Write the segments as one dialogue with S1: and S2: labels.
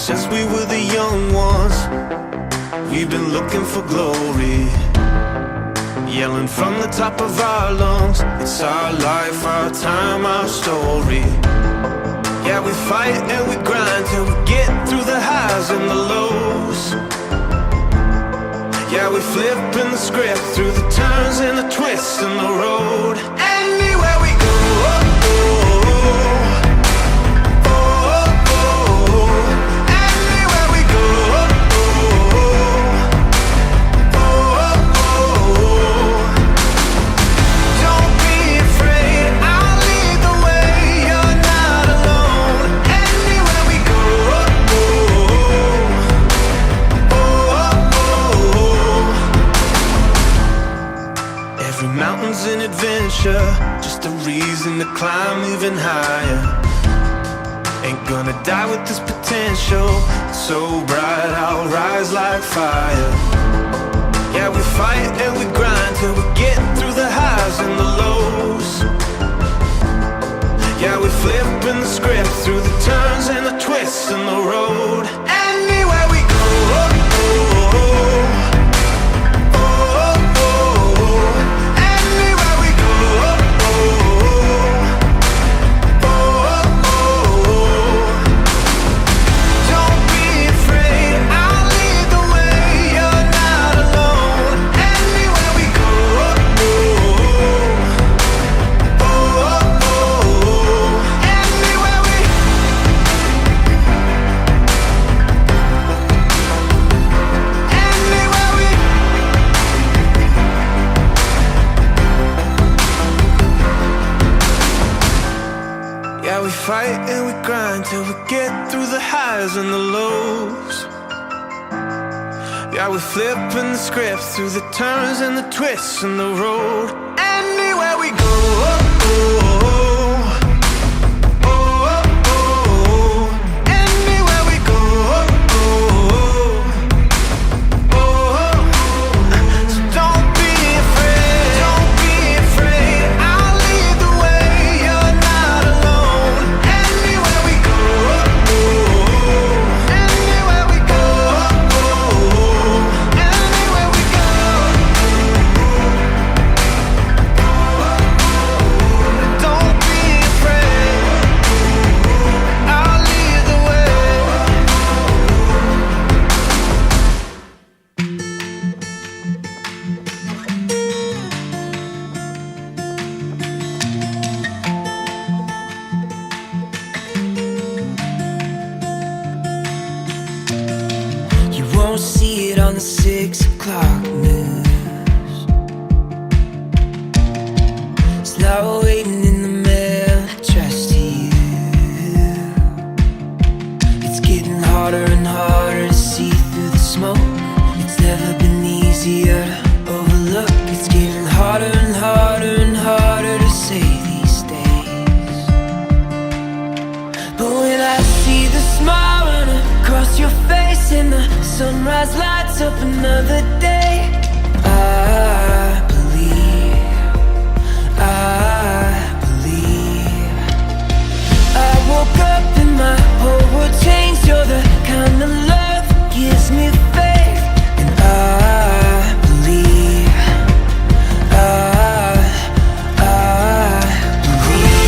S1: Since we were the young ones, we've been looking for glory, yelling from the top of our lungs. It's our life, our time, our story. Yeah, we fight and we grind till we get through the highs and the lows. Yeah, we flipping the script through the turns and the twists in the road. Anywhere we go, mountain's an adventure, just a reason to climb even higher. Ain't gonna die with this potential, it's so bright I'll rise like fire. Yeah, we fight and we grind till we get through the highs and the lows. Yeah, we flipping the script through the turns and the twists in the road. Anywhere we go, fight and we grind till we get through the highs and the lows. Yeah, we flipping the script through the turns and the twists in the road. Anywhere we go, anywhere we go, so don't be afraid, don't be afraid. I'll lead the way, you're not alone. Anywhere we go, anywhere we go, anywhere we go. Don't be afraid, I'll lead the way. You won't see it on the 6 o'clock news. It's not waiting in the mail addressed to you. It's getting harder and harder to see through the smoke. It's never been easier to overlook. It's getting harder and harder and harder to say these days. But when I see the smile run across your face and the sunrise lights up another day, I believe, I believe. I woke up and my whole world changed. You're the kind of love that gives me faith. And I believe, I believe.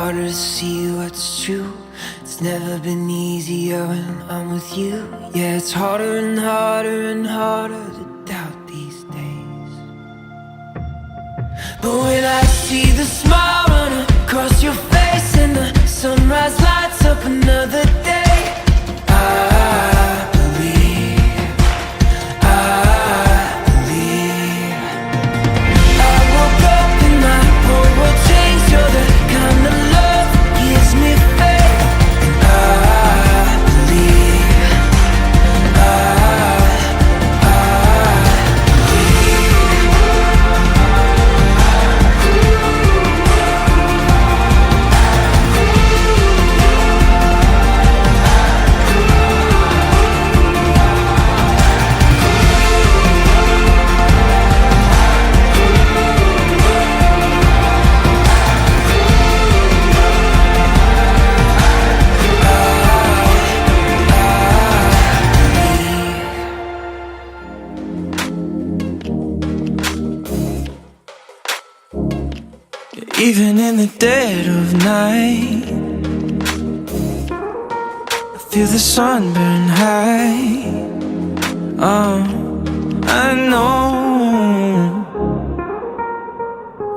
S1: harder to see what's true. It's never been easier when I'm with you. Yeah, it's harder and harder and harder to doubt these days. But when I see the smile run across your face and the sunrise lights up another day, I believe, I believe. I woke up and my whole world changed. You're the kind of love that gives me faith. I believe, I even in the dead of night, I feel the sun burn high. Oh, I know.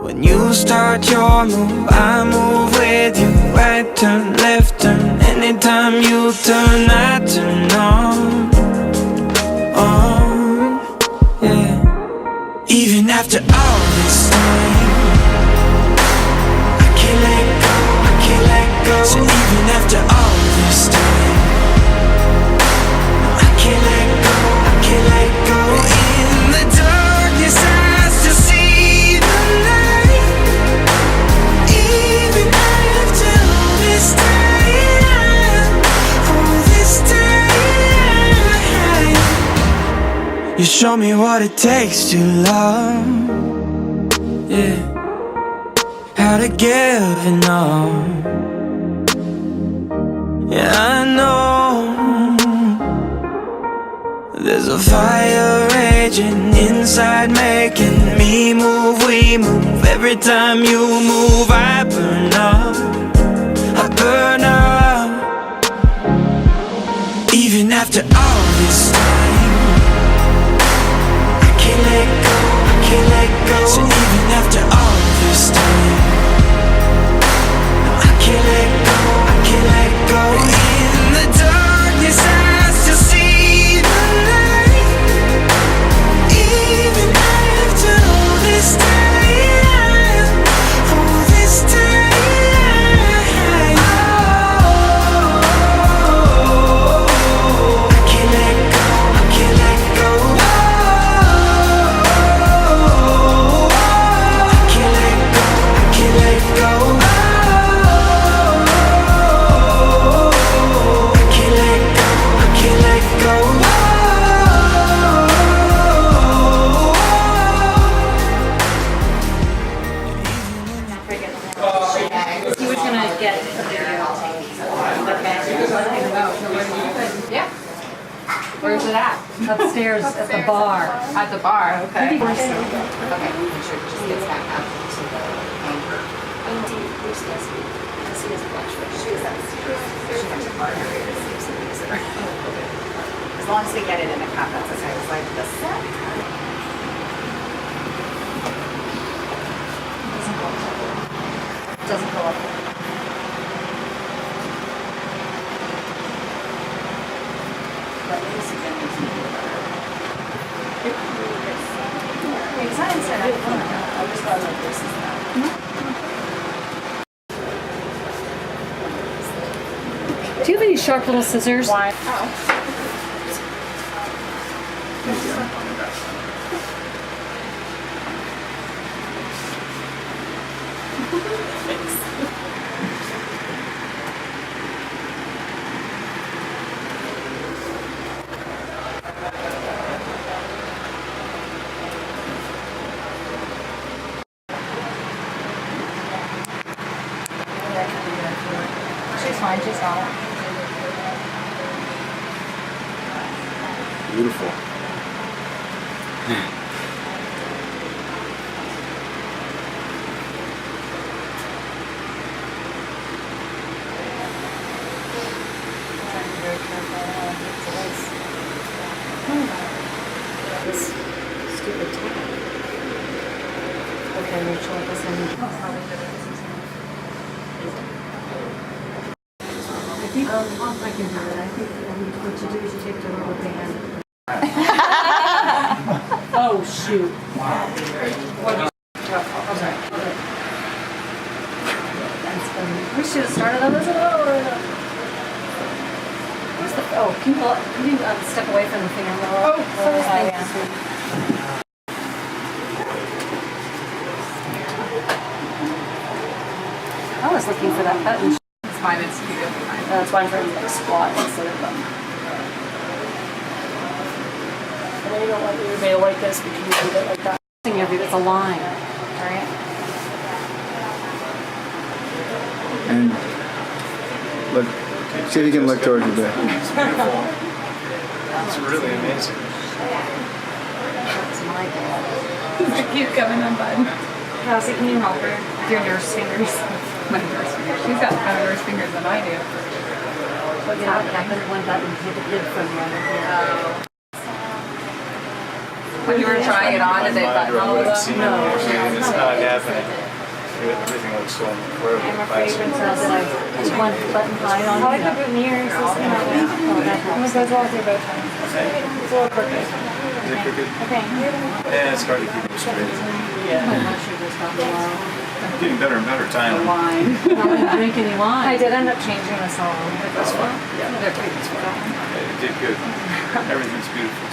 S1: When you start your move, I move with you. Right turn, left turn. Anytime you turn, I turn on. Oh, yeah. Even after all this time, so even after all this time, I can't let go, I can't let go. In the darkness I still see the light. Even after all this time, you show me what it takes to love. Yeah, how to give and all. Yeah, I know there's a fire raging inside, making me move, we move. Every time you move, I burn up, I burn up. Even after all this time, I can't let go, I can't let go. So even after all this time, I can't let go, I can't let go. In the darkness I still see the light. Even after all this time, all this time, I can't let go, I can't let go. I can't let go, I can't let go.
S2: Where's it at? Upstairs at the bar.
S3: At the bar, okay.
S2: Maybe we're
S3: Okay, make sure it just gets back up to the anchor. As long as we get it in a cup, that's okay. It's like the set. Doesn't go up. But maybe some things to do better. Because I didn't say I just thought like this is that.
S2: Do you have any sharp little scissors?
S3: Why? Oh. She's fine, she's got it.
S4: Beautiful.
S2: Sorry, Rachel, it was in. I think I can do it. I think what you do is you take the rubber band. Oh, shoot. We should have started on this a little earlier. Where's the, oh, can you step away from the finger? Oh, sorry. I was looking for that button.
S3: It's fine, it's cute.
S2: That's why I'm trying to like squat instead of
S4: And then you don't want everybody to like this because you do it like that.
S2: It's a line, right?
S5: And look, see if you can look towards the bit.
S6: It's beautiful. It's really amazing.
S2: That's my dad.
S3: Keep coming undone. Kelsey, can you help her with your nurse fingers? My nurse fingers. She's got better nurse fingers than I do.
S2: What's happening? One button, hit the lid from the other.
S3: When you were trying it on, did they button all of them?
S2: No.
S6: It's not happening. Everything looks so incredibly classic.
S2: There's one button high on.
S4: I like the boutonnieres.
S2: Oh, that helps.
S4: Goes well with your bow tie. It's a little crooked.
S6: Is it crooked?
S4: Okay.
S6: Yeah, it's hard to keep it straight.
S2: My blood sugar's gone low.
S6: Getting better and better time.
S2: Wine. I didn't drink any wine.
S3: I did end up changing the song.
S6: That's fine.
S3: Yeah, they're pretty good.
S6: Yeah, you did good. Everything's beautiful.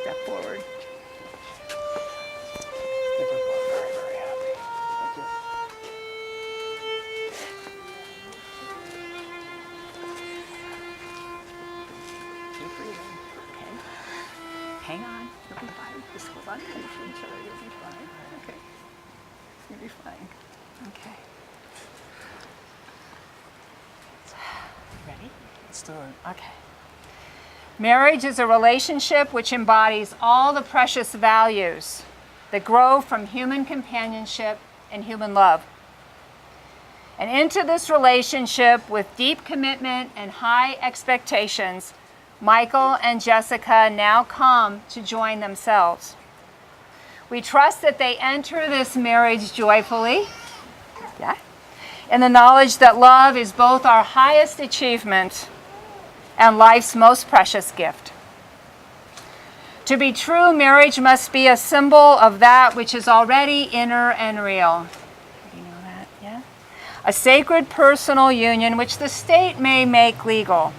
S7: step forward.
S6: Very, very happy. Thank you.
S7: Keep breathing. Okay. Hang on. You'll be fine. Just hold on tight to each other. You'll be fine. Okay. You'll be fine. Okay. Ready?
S6: Let's do it.
S7: Okay. Marriage is a relationship which embodies all the precious values that grow from human companionship and human love. And into this relationship with deep commitment and high expectations, Michael and Jessica now come to join themselves. We trust that they enter this marriage joyfully, in the knowledge that love is both our highest achievement and life's most precious gift. To be true, marriage must be a symbol of that which is already inner and real. You know that, yeah? A sacred personal union which the state may make legal,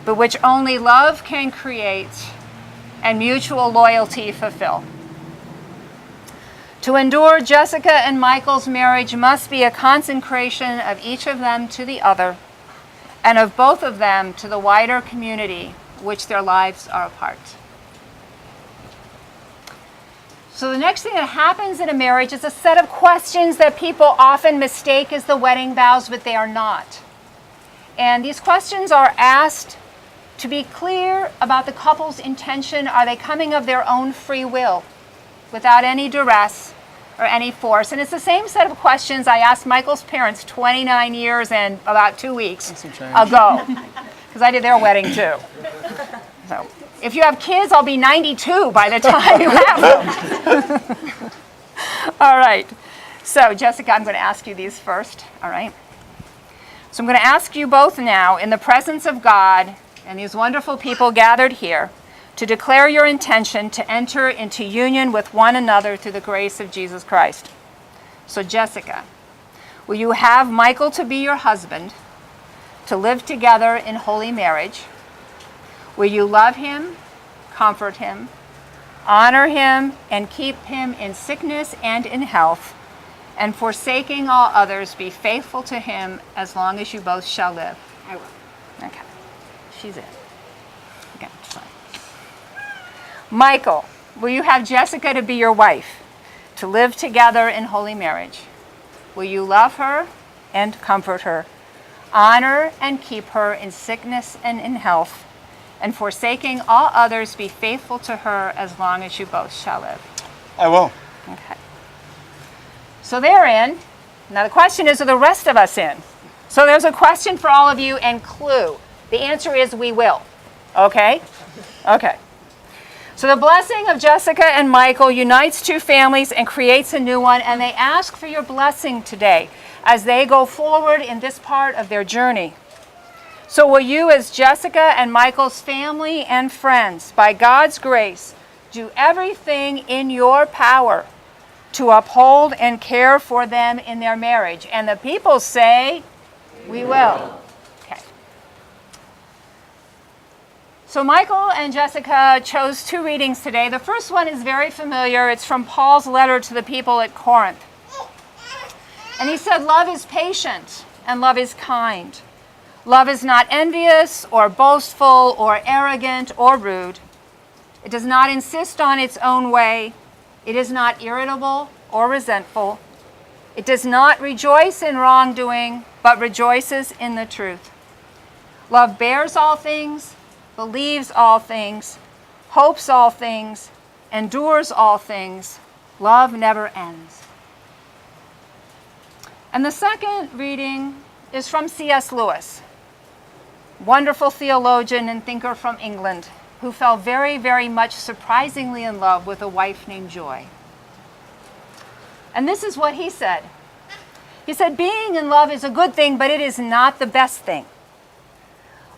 S7: but which only love can create and mutual loyalty fulfill. To endure Jessica and Michael's marriage must be a consecration of each of them to the other, and of both of them to the wider community which their lives are a part. So the next thing that happens in a marriage is a set of questions that people often mistake as the wedding vows, but they are not. And these questions are asked to be clear about the couple's intention. Are they coming of their own free will, without any duress or any force? And it's the same set of questions I asked Michael's parents 29 years and about 2 weeks ago, because I did their wedding too. So if you have kids, I'll be 92 by the time you have them. All right. So Jessica, I'm going to ask you these first. All right. So I'm going to ask you both now, in the presence of God and these wonderful people gathered here, to declare your intention to enter into union with one another through the grace of Jesus Christ. So Jessica, will you have Michael to be your husband, to live together in holy marriage? Will you love him, comfort him, honor him, and keep him in sickness and in health, and forsaking all others, be faithful to him as long as you both shall live?
S2: I will.
S7: Okay. She's in. Okay, fine. Michael, will you have Jessica to be your wife, to live together in holy marriage? Will you love her and comfort her, honor and keep her in sickness and in health, and forsaking all others, be faithful to her as long as you both shall live?
S6: I will.
S7: Okay. So they're in. Now the question is, are the rest of us in? So there's a question for all of you, and clue. The answer is we will. Okay? Okay. So the blessing of Jessica and Michael unites two families and creates a new one, and they ask for your blessing today as they go forward in this part of their journey. So will you, as Jessica and Michael's family and friends, by God's grace, do everything in your power to uphold and care for them in their marriage? And the people say, we will. Okay. So Michael and Jessica chose two readings today. The first one is very familiar. It's from Paul's letter to the people at Corinth. And he said, love is patient and love is kind. Love is not envious or boastful or arrogant or rude. It does not insist on its own way. It is not irritable or resentful. It does not rejoice in wrongdoing, but rejoices in the truth. Love bears all things, believes all things, hopes all things, endures all things. Love never ends. And the second reading is from C.S. Lewis, wonderful theologian and thinker from England, who fell very, very much surprisingly in love with a wife named Joy. And this is what he said. He said, being in love is a good thing, but it is not the best thing.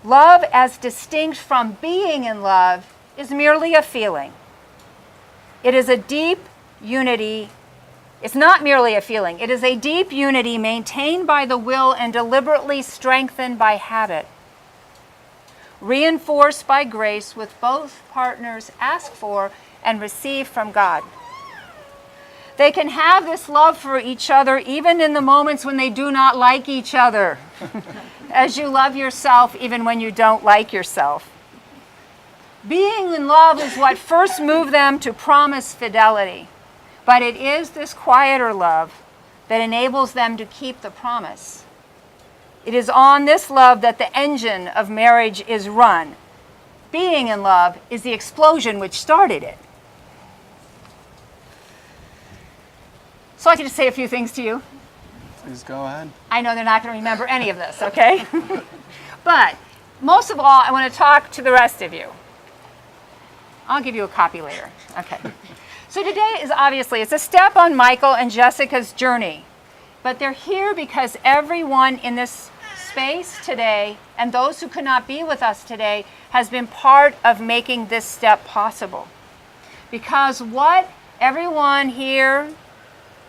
S7: Love, as distinct from being in love, is merely a feeling. It is a deep unity. It's not merely a feeling. It is a deep unity maintained by the will and deliberately strengthened by habit. reinforced by grace with both partners ask for and receive from God. They can have this love for each other even in the moments when they do not like each other, as you love yourself even when you don't like yourself. Being in love is what first moved them to promise fidelity, but it is this quieter love that enables them to keep the promise. It is on this love that the engine of marriage is run. Being in love is the explosion which started it. So I'd like to just say a few things to you.
S5: Please go ahead.
S7: I know they're not going to remember any of this, okay? But most of all, I want to talk to the rest of you. I'll give you a copy later. Okay. So today is obviously, it's a step on Michael and Jessica's journey. But they're here because everyone in this space today, and those who could not be with us today, has been part of making this step possible. Because what everyone here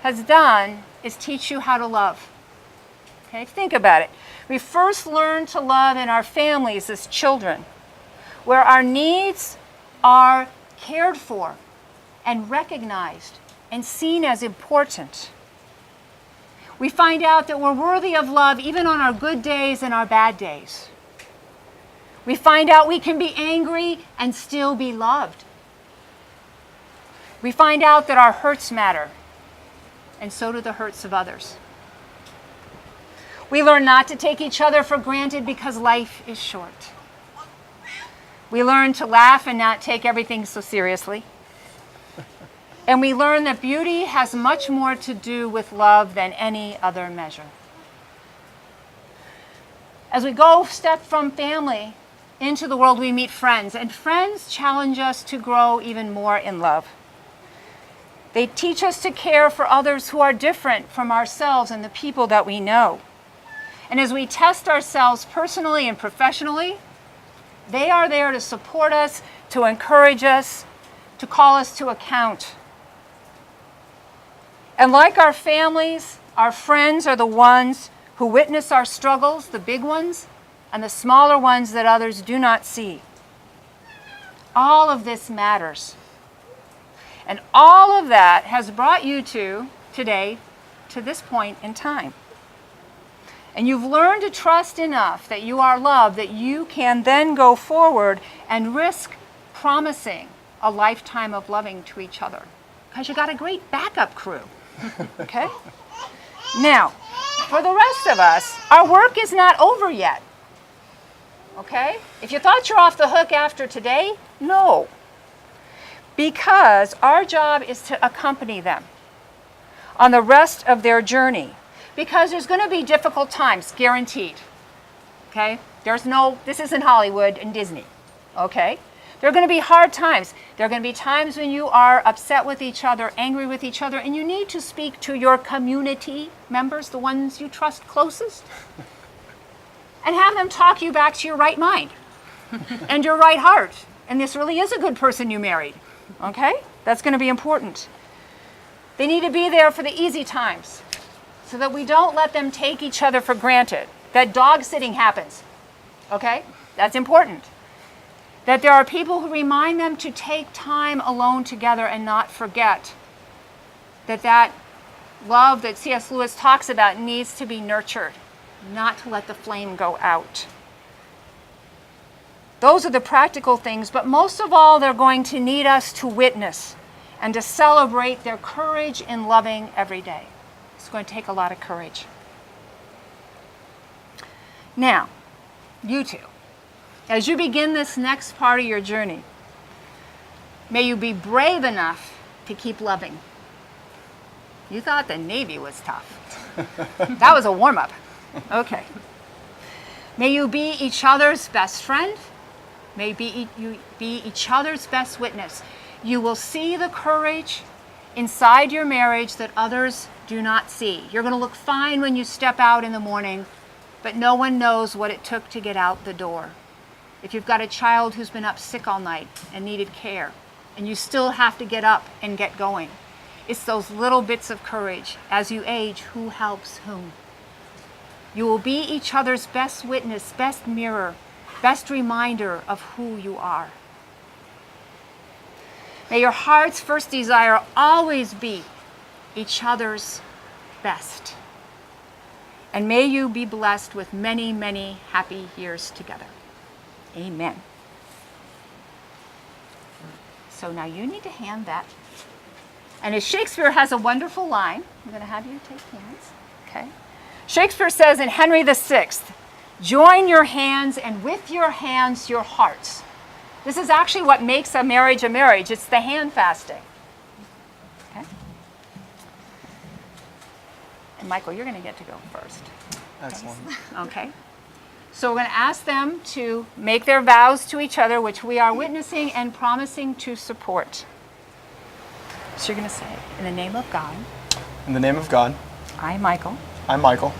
S7: has done is teach you how to love. Okay, think about it. We first learn to love in our families as children, where our needs are cared for and recognized and seen as important. We find out that we're worthy of love even on our good days and our bad days. We find out we can be angry and still be loved. We find out that our hurts matter, and so do the hurts of others. We learn not to take each other for granted because life is short. We learn to laugh and not take everything so seriously. And we learn that beauty has much more to do with love than any other measure. As we go step from family into the world, we meet friends, and friends challenge us to grow even more in love. They teach us to care for others who are different from ourselves and the people that we know. And as we test ourselves personally and professionally, they are there to support us, to encourage us, to call us to account. And like our families, our friends are the ones who witness our struggles, the big ones, and the smaller ones that others do not see. All of this matters. And all of that has brought you to today, to this point in time. And you've learned to trust enough that you are loved, that you can then go forward and risk promising a lifetime of loving to each other. Because you got a great backup crew. Okay? Now, for the rest of us, our work is not over yet. Okay? If you thought you're off the hook after today, no. Because our job is to accompany them on the rest of their journey. Because there's going to be difficult times, guaranteed. Okay? This isn't Hollywood and Disney. Okay? There are going to be hard times. There are going to be times when you are upset with each other, angry with each other, and you need to speak to your community members, the ones you trust closest, and have them talk you back to your right mind and your right heart. And this really is a good person you married. Okay? That's going to be important. They need to be there for the easy times so that we don't let them take each other for granted. That dog sitting happens. Okay? That's important. That there are people who remind them to take time alone together and not forget that love that C.S. Lewis talks about needs to be nurtured, not to let the flame go out. Those are the practical things, but most of all, they're going to need us to witness and to celebrate their courage in loving every day. It's going to take a lot of courage. Now, you two, as you begin this next part of your journey, may you be brave enough to keep loving. You thought the Navy was tough. That was a warm-up. Okay. May you be each other's best friend. May you be each other's best witness. You will see the courage inside your marriage that others do not see. You're going to look fine when you step out in the morning, but no one knows what it took to get out the door. If you've got a child who's been up sick all night and needed care, and you still have to get up and get going, it's those little bits of courage. As you age, who helps whom? You will be each other's best witness, best mirror, best reminder of who you are. May your heart's first desire always be each other's best. And may you be blessed with many, many happy years together. Amen. So now you need to hand that. And as Shakespeare has a wonderful line, I'm going to have you take hands. Okay. Shakespeare says in Henry VI, join your hands and with your hands your hearts. This is actually what makes a marriage a marriage. It's the hand fasting. Okay. And Michael, you're going to get to go first.
S8: Excellent.
S7: Okay. So we're going to ask them to make their vows to each other, which we are witnessing and promising to support. So you're going to say, in the name of God,
S8: In the name of God,
S7: I, Michael,
S8: I, Michael,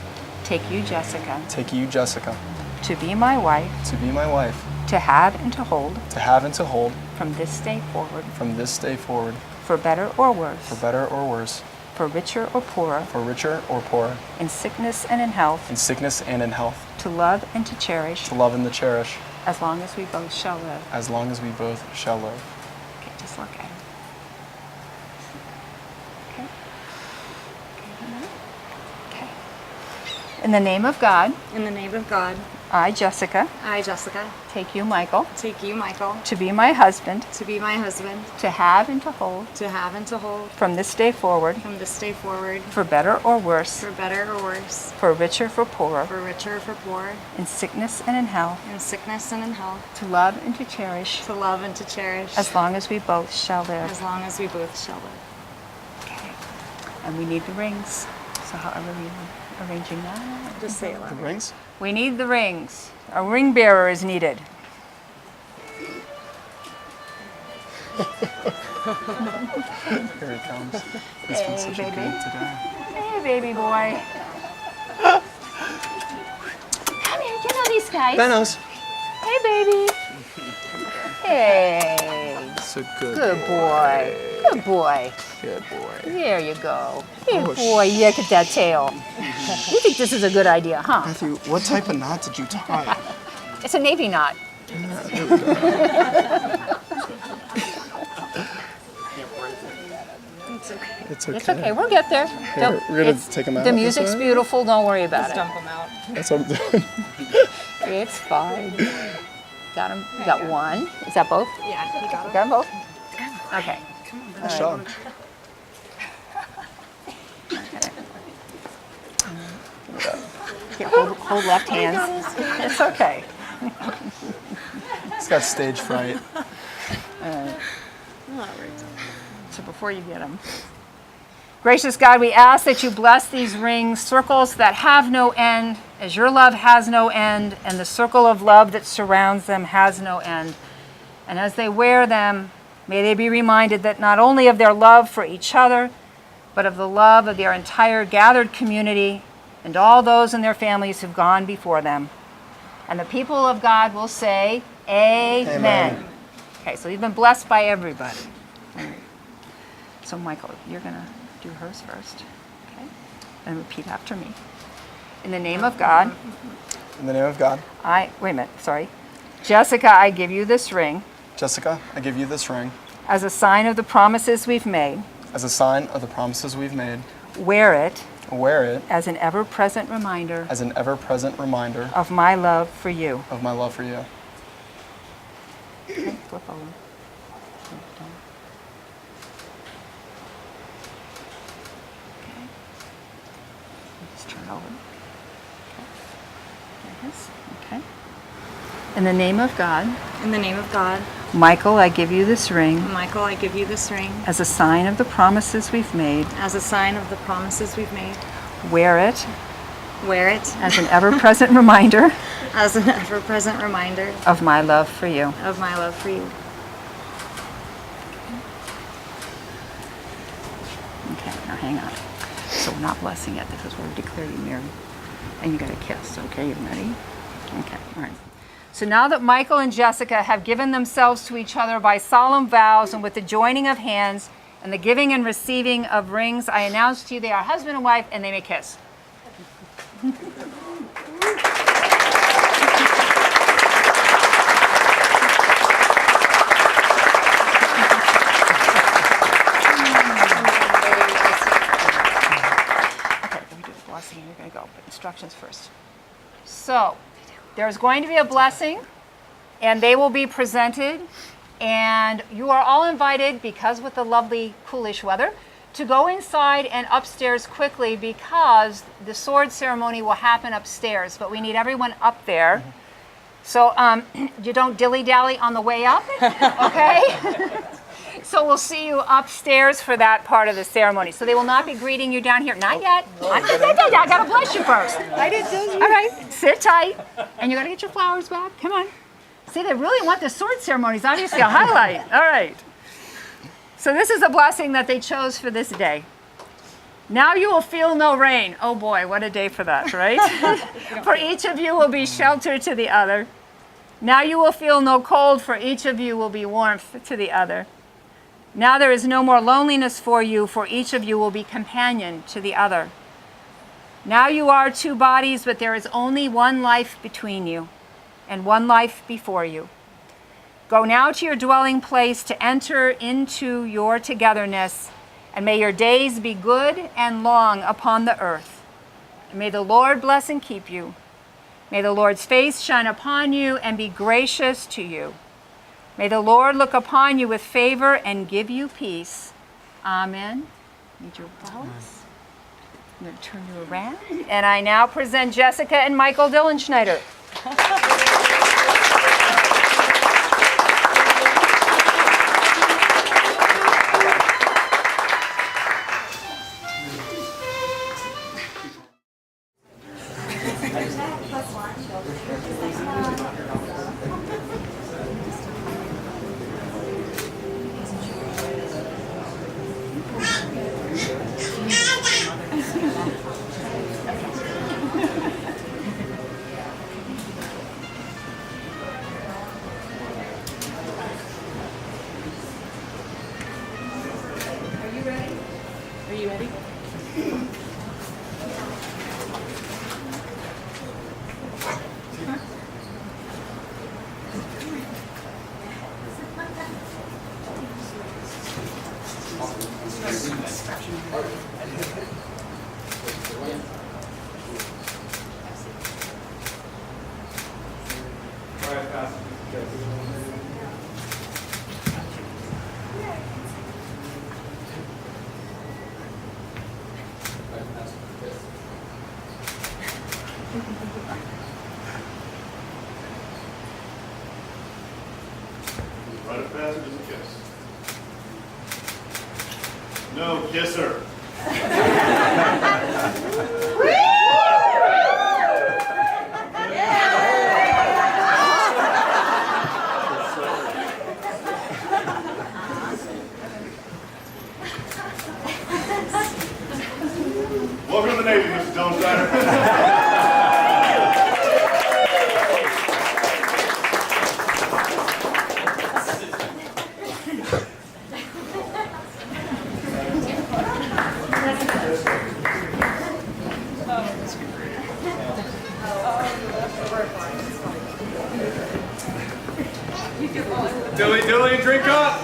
S7: take you, Jessica,
S8: take you, Jessica,
S7: to be my wife,
S8: to be my wife,
S7: to have and to hold,
S8: to have and to hold,
S7: from this day forward,
S8: from this day forward,
S7: for better or worse,
S8: for better or worse,
S7: for richer or poorer,
S8: for richer or poorer,
S7: in sickness and in health,
S8: in sickness and in health,
S7: to love and to cherish,
S8: to love and to cherish,
S7: as long as we both shall live.
S8: as long as we both shall live.
S7: Okay, just look at it. Okay. Okay. In the name of God,
S3: In the name of God,
S7: I, Jessica,
S3: I, Jessica,
S7: take you, Michael,
S3: take you, Michael,
S7: to be my husband,
S3: to be my husband,
S7: to have and to hold,
S3: to have and to hold,
S7: from this day forward,
S3: from this day forward,
S7: for better or worse,
S3: for better or worse,
S7: for richer for poorer,
S3: for richer or for poor,
S7: in sickness and in health,
S3: in sickness and in health,
S7: to love and to cherish,
S3: to love and to cherish,
S7: as long as we both shall live.
S3: as long as we both shall live.
S7: Okay. And we need the rings. So however you're arranging that.
S3: Just say it
S8: The
S3: loud.
S8: rings?
S7: We need the rings. A ring bearer is needed.
S8: Here he comes. He's been
S7: Hey,
S8: such a
S7: baby.
S8: good today.
S7: Hey, baby boy. Come here. You know these guys.
S8: Thanos.
S7: Hey, baby. Hey.
S8: So good.
S7: Good boy. Good boy.
S8: Good boy.
S7: There you go. Good boy. Look at that tail. You think this is a good idea, huh?
S8: Matthew, what type of knot did you tie?
S7: It's a navy knot.
S8: It's okay.
S7: It's okay. We'll get there. Don't-
S8: we're gonna
S7: it's-
S8: take 'em out
S7: The
S8: this
S7: music's
S8: way?
S7: beautiful. Don't worry about it.
S3: Dump them out.
S8: That's what I'm doing.
S7: It's fine. Got him. You got one. Is that both?
S3: Yeah, you got
S7: You got them both? Okay.
S8: Nice job.
S7: Here, hold left hand. It's okay.
S8: He's got stage fright.
S7: So before you get them. Gracious God, we ask that you bless these rings, circles that have no end, as your love has no end, and the circle of love that surrounds them has no end. And as they wear them, may they be reminded that not only of their love for each other, but of the love of their entire gathered community and all those in their families who've gone before them. And the people of God will say, Amen.
S8: Amen.
S7: Okay, so you've been blessed by everybody. So Michael, you're going to do hers first, okay? And repeat after me. In the name of God,
S8: In the name of God,
S7: wait a minute, sorry. Jessica, I give you this ring
S8: Jessica, I give you this ring
S7: as a sign of the promises we've made.
S8: as a sign of the promises we've made.
S7: Wear it
S8: Wear it
S7: as an ever-present reminder
S8: as an ever-present reminder
S7: of my love for you.
S8: of my love for you.
S7: Okay, flip over. Okay. Just turn over. Okay. There it is. Okay. In the name of God,
S3: In the name of God,
S7: Michael, I give you this ring
S3: Michael, I give you this ring
S7: as a sign of the promises we've made.
S3: as a sign of the promises we've made.
S7: Wear it
S3: Wear it
S7: as an ever-present reminder
S3: as an ever-present reminder
S7: of my love for you.
S3: of my love for you.
S7: Okay, now hang on. So we're not blessing it because we're declaring you married. And you got a kiss, okay? You ready? Okay, all right. So now that Michael and Jessica have given themselves to each other by solemn vows and with the joining of hands and the giving and receiving of rings, I announce to you they are husband and wife and they may kiss. So, there's going to be a blessing, and they will be presented. And you are all invited, because with the lovely coolish weather, to go inside and upstairs quickly, because the sword ceremony will happen upstairs, but we need everyone up there. So you don't dilly-dally on the way up, okay? So we'll see you upstairs for that part of the ceremony. So they will not be greeting you down here. Not yet. I gotta bless you first. I didn't tell you. All right, sit tight. And you gotta get your flowers back. Come on. See, they really want the sword ceremonies, obviously a highlight. All right. So this is a blessing that they chose for this day. Now you will feel no rain. Oh boy, what a day for that, right? For each of you will be shelter to the other. Now you will feel no cold, for each of you will be warmth to the other. Now there is no more loneliness for you, for each of you will be companion to the other. Now you are two bodies, but there is only one life between you, and one life before you. Go now to your dwelling place to enter into your togetherness, and may your days be good and long upon the earth. And may the Lord bless and keep you. May the Lord's face shine upon you and be gracious to you. May the Lord look upon you with favor and give you peace. Amen. Need your flowers. I'm going to turn you around. And I now present Jessica and Michael Dillenschneider.
S4: Are you ready?
S9: Rite of passage is a kiss. No kisser. Welcome to the Navy, Mr. Dillenschneider.
S6: Dilly, dilly, drink up!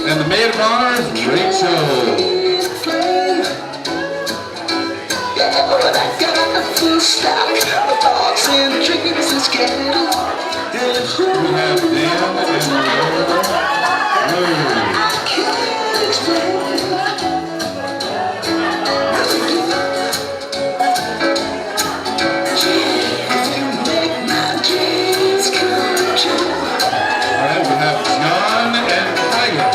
S10: And the maid of honor is Rachel. We have Dan and all right, we have John and Tiger.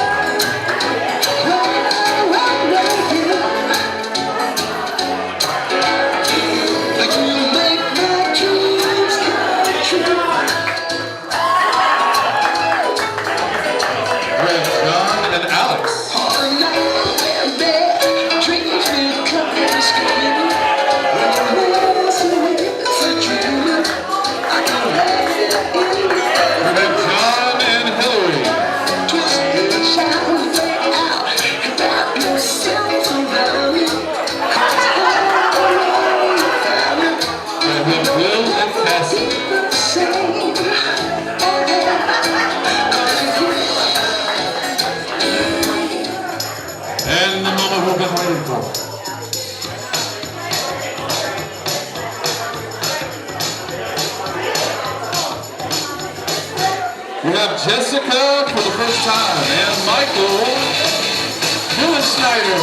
S10: Will and Cassie. And the moment we've been waiting for. We have Jessica for the first time and Michael Schneider.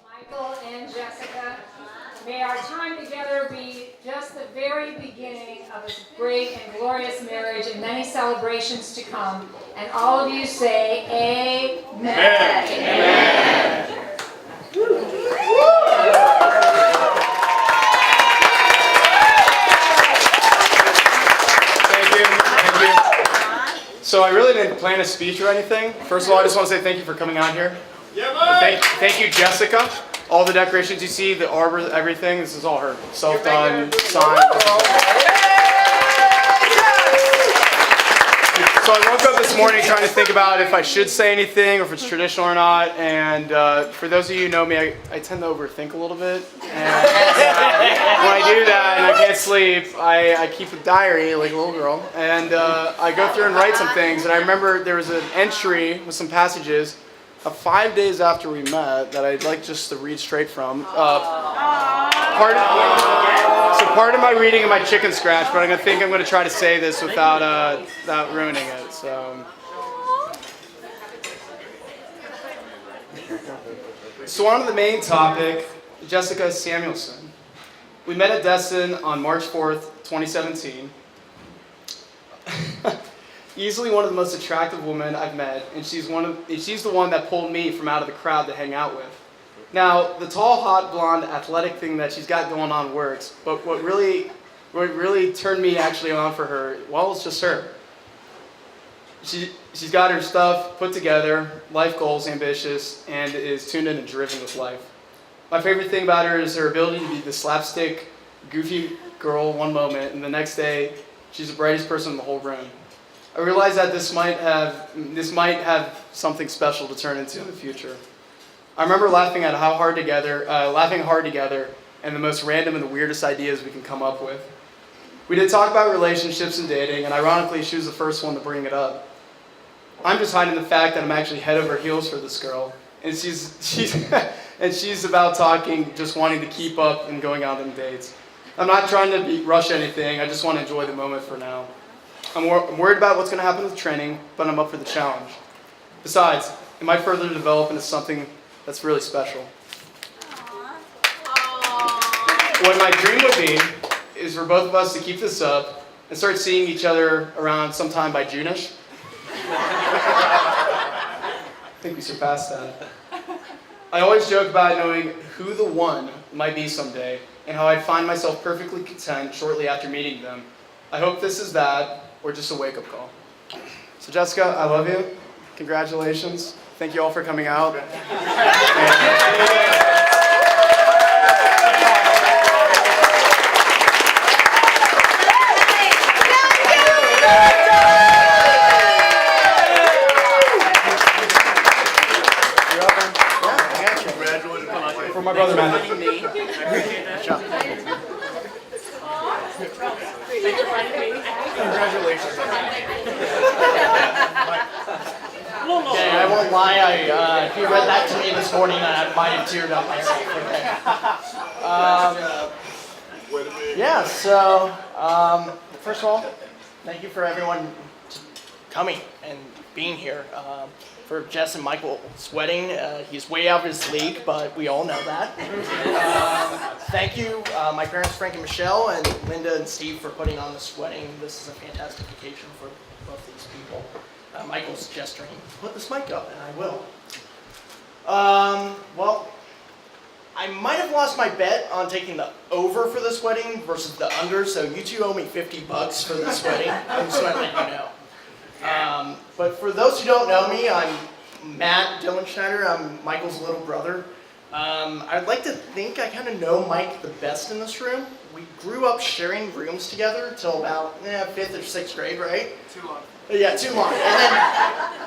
S7: Michael and Jessica, may our time together be just the very beginning of a great and glorious marriage and many celebrations to come. And all of you say, Amen. Amen.
S6: Thank you. So I really didn't plan a speech or anything. First of all, I just want to say thank you for coming out here. Thank you, Jessica. All the decorations you see, the arbor, everything, this is all her. Self-done, signed. So I woke up this morning trying to think about if I should say anything or if it's traditional or not. And for those of you who know me, I tend to overthink a little bit. And when I do that and I can't sleep, I keep a diary like a little girl. And I go through and write some things. And I remember there was an entry with some passages 5 days after we met that I'd like just to read straight from. Part of my reading and my chicken scratch, but I think I'm going to try to say this without ruining it. So on to the main topic, Jessica Samuelson. We met at Destin on March 4th, 2017. Easily one of the most attractive women I've met, and she's the one that pulled me from out of the crowd to hang out with. Now, the tall, hot, blonde, athletic thing that she's got going on works, but what really turned me actually on for her, well, it's just her. She's got her stuff put together, life goals ambitious, and is tuned in and driven with life. My favorite thing about her is her ability to be the slapstick, goofy girl one moment, and the next day, she's the brightest person in the whole room. I realize that this might have something special to turn into in the future. I remember laughing hard together, and the most random and the weirdest ideas we can come up with. We did talk about relationships and dating, and ironically, she was the first one to bring it up. I'm just hiding the fact that I'm actually head over heels for this girl, and she's about talking, just wanting to keep up and going out on dates. I'm not trying to rush anything. I just want to enjoy the moment for now. I'm worried about what's going to happen with training, but I'm up for the challenge. Besides, it might further develop into something that's really special. What my dream would be is for both of us to keep this up and start seeing each other around sometime by June-ish. I think we surpassed that. I always joke about knowing who the one might be someday and how I'd find myself perfectly content shortly after meeting them. I hope this is that, or just a wake-up call. So Jessica, I love you. Congratulations. Thank you all for coming out. For my brother, Matt. Congratulations.
S8: Okay, I won't lie. If you read that to me this morning, I might have teared up myself. Okay. Yeah. So first of all, thank you for everyone coming and being here. for Jess and Michael's wedding. He's way out of his league, but we all know that. Thank you, my parents, Frank and Michelle, and Linda and Steve for putting on this wedding. This is a fantastic occasion for both these people. Michael's gesturing, put this mic up, and I will. Well, I might have lost my bet on taking the over for this wedding versus the under, so you two owe me $50 for this wedding. I'm just going to let you know. But for those who don't know me, I'm Matt Dillenschneider. I'm Michael's little brother. I'd like to think I kind of know Mike the best in this room. We grew up sharing rooms together till about 5th or 6th grade, right?
S6: Too long.
S8: Yeah, too long.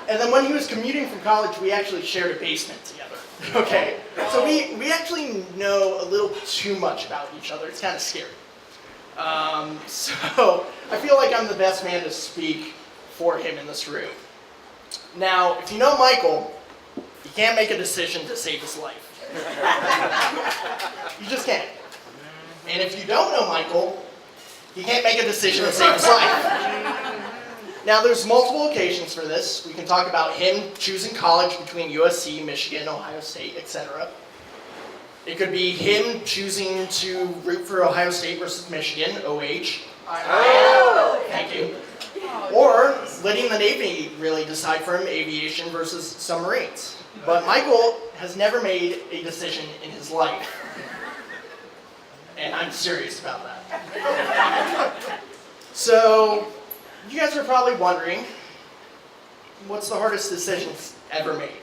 S8: And then when he was commuting from college, we actually shared a basement together. Okay, so we actually know a little too much about each other. It's kind of scary. So I feel like I'm the best man to speak for him in this room. Now, if you know Michael, you can't make a decision to save his life. You just can't. And if you don't know Michael, you can't make a decision to save his life. Now, there's multiple occasions for this. We can talk about him choosing college between USC, Michigan, Ohio State, etc. It could be him choosing to root for Ohio State versus Michigan, OH. Thank you. Or letting the Navy really decide for him, aviation versus submarines. But Michael has never made a decision in his life. And I'm serious about that. So, you guys are probably wondering, what's the hardest decisions ever made?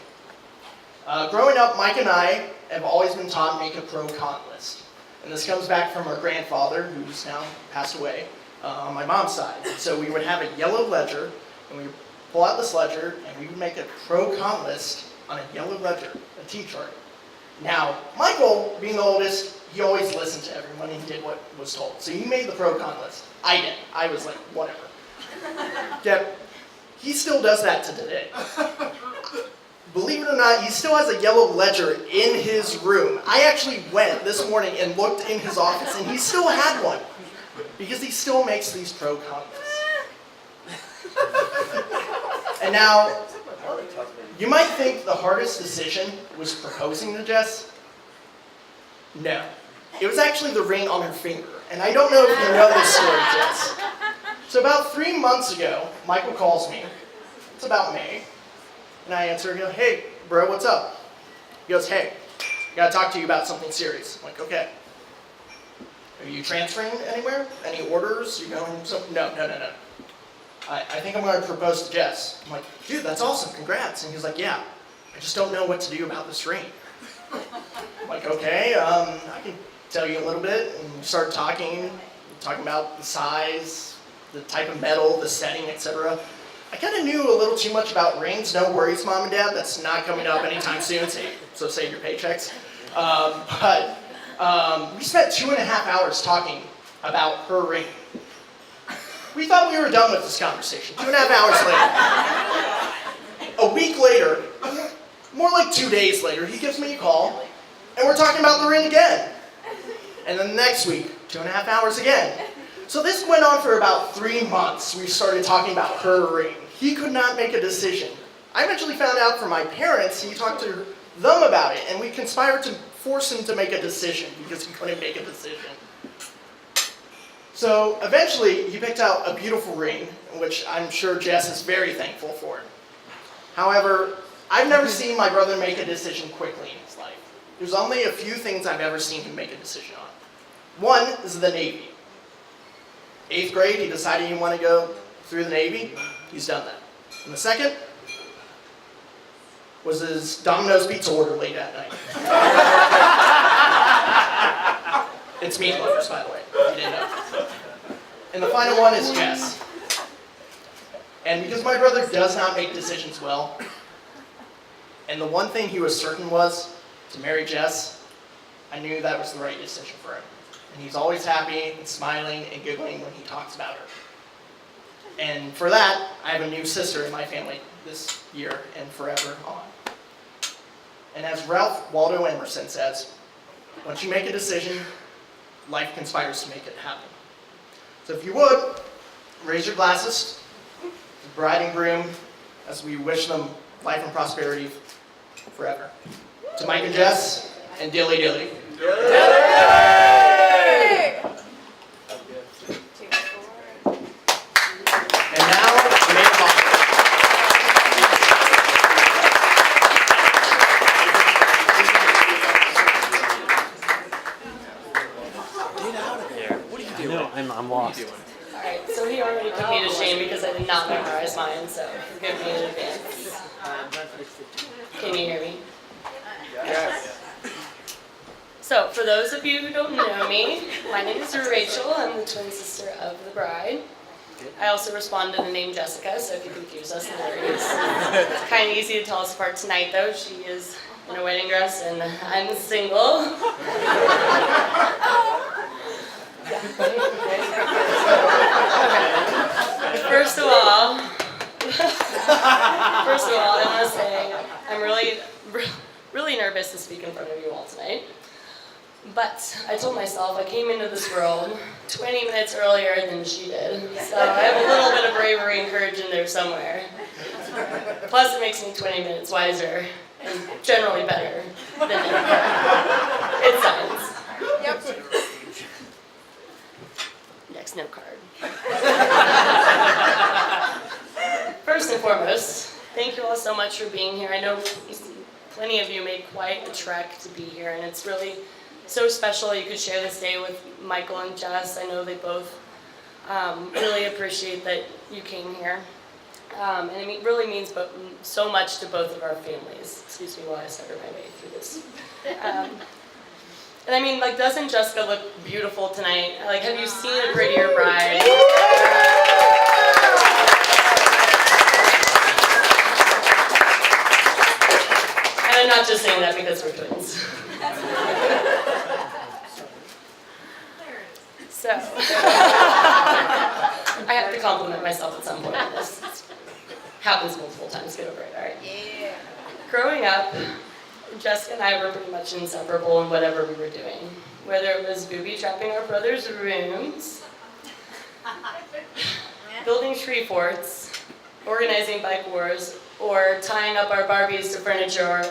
S8: Growing up, Mike and I have always been taught to make a pro-con list. And this comes back from our grandfather, who's now passed away, on my mom's side. So we would have a yellow ledger, and we would pull out this ledger, and we would make a pro-con list on a yellow ledger, a T-chart. Now, Michael, being the oldest, he always listened to everyone and did what was told. So he made the pro-con list. I didn't. I was like, whatever. Yep, he still does that to today. Believe it or not, he still has a yellow ledger in his room. I actually went this morning and looked in his office, and he still had one. Because he still makes these pro-con lists. And now, you might think the hardest decision was proposing to Jess. No. It was actually the ring on her finger. And I don't know if you know this story, Jess. So about 3 months ago, Michael calls me. It's about May. And I answer and go, hey, bro, what's up? He goes, hey, I gotta talk to you about something serious. I'm like, okay. Are you transferring anywhere? Any orders? You going No. I think I'm gonna propose to Jess. I'm like, dude, that's awesome, congrats. And he's like, yeah, I just don't know what to do about this ring. I'm like, okay, I can tell you a little bit. And we started talking about the size, the type of metal, the setting, etc. I kind of knew a little too much about rings. No worries, Mom and Dad. That's not coming up anytime soon, so save your paychecks. But we spent 2.5 hours talking about her ring. We thought we were done with this conversation. 2.5 hours later. A week later, more like 2 days later, he gives me a call, and we're talking about the ring again. And then the next week, 2.5 hours again. So this went on for about 3 months. We started talking about her ring. He could not make a decision. I eventually found out from my parents, he talked to them about it, and we conspired to force him to make a decision because he couldn't make a decision. So eventually, he picked out a beautiful ring, which I'm sure Jess is very thankful for. However, I've never seen my brother make a decision quickly in his life. There's only a few things I've ever seen him make a decision on. One is the Navy. 8th grade, he decided he wanted to go through the Navy. He's done that. And the second was his Domino's pizza order late at night. It's meat lovers, by the way, if you didn't know. And the final one is Jess. And because my brother does not make decisions well, and the one thing he was certain was to marry Jess, I knew that was the right decision for him. And he's always happy and smiling and giggling when he talks about her. And for that, I have a new sister in my family this year and forever on. And as Ralph Waldo Emerson says, once you make a decision, life conspires to make it happen. So if you would, raise your glasses to the bride and groom as we wish them life and prosperity forever. To Mike and Jess, and Dilly Dilly. And now, the main sponsor.
S11: I'm lost.
S4: Alright, so he already put me to shame because I did not memorize mine, so forgive me in advance. Can you hear me? Yes. So, for those of you who don't know me, my name is Rachel. I'm the twin sister of the bride. I also respond to the name Jessica, so if you confuse us, no worries. It's kind of easy to tell us apart tonight, though. She is in a wedding dress, and I'm single. First of all, I want to say I'm really nervous to speak in front of you all tonight. But I told myself I came into this world 20 minutes earlier than she did, so I have a little bit of bravery and courage in there somewhere. Plus, it makes me 20 minutes wiser and generally better than it sounds. Yep. Next note card. First and foremost, thank you all so much for being here. I know plenty of you made quite a trek to be here, and it's really so special you could share this day with Michael and Jess. I know they both really appreciate that you came here. And it really means so much to both of our families. Excuse me while I stutter my way through this. And I mean, like, doesn't Jessica look beautiful tonight? Like, have you seen a prettier bride? And I'm not just saying that because we're twins. So, I have to compliment myself at some point on this. Happens multiple times, get over it, alright? Yeah. Growing up, Jessica and I were pretty much inseparable in whatever we were doing. Whether it was booby trapping our brother's rooms, building tree forts, organizing bike wars, or tying up our Barbies to furniture,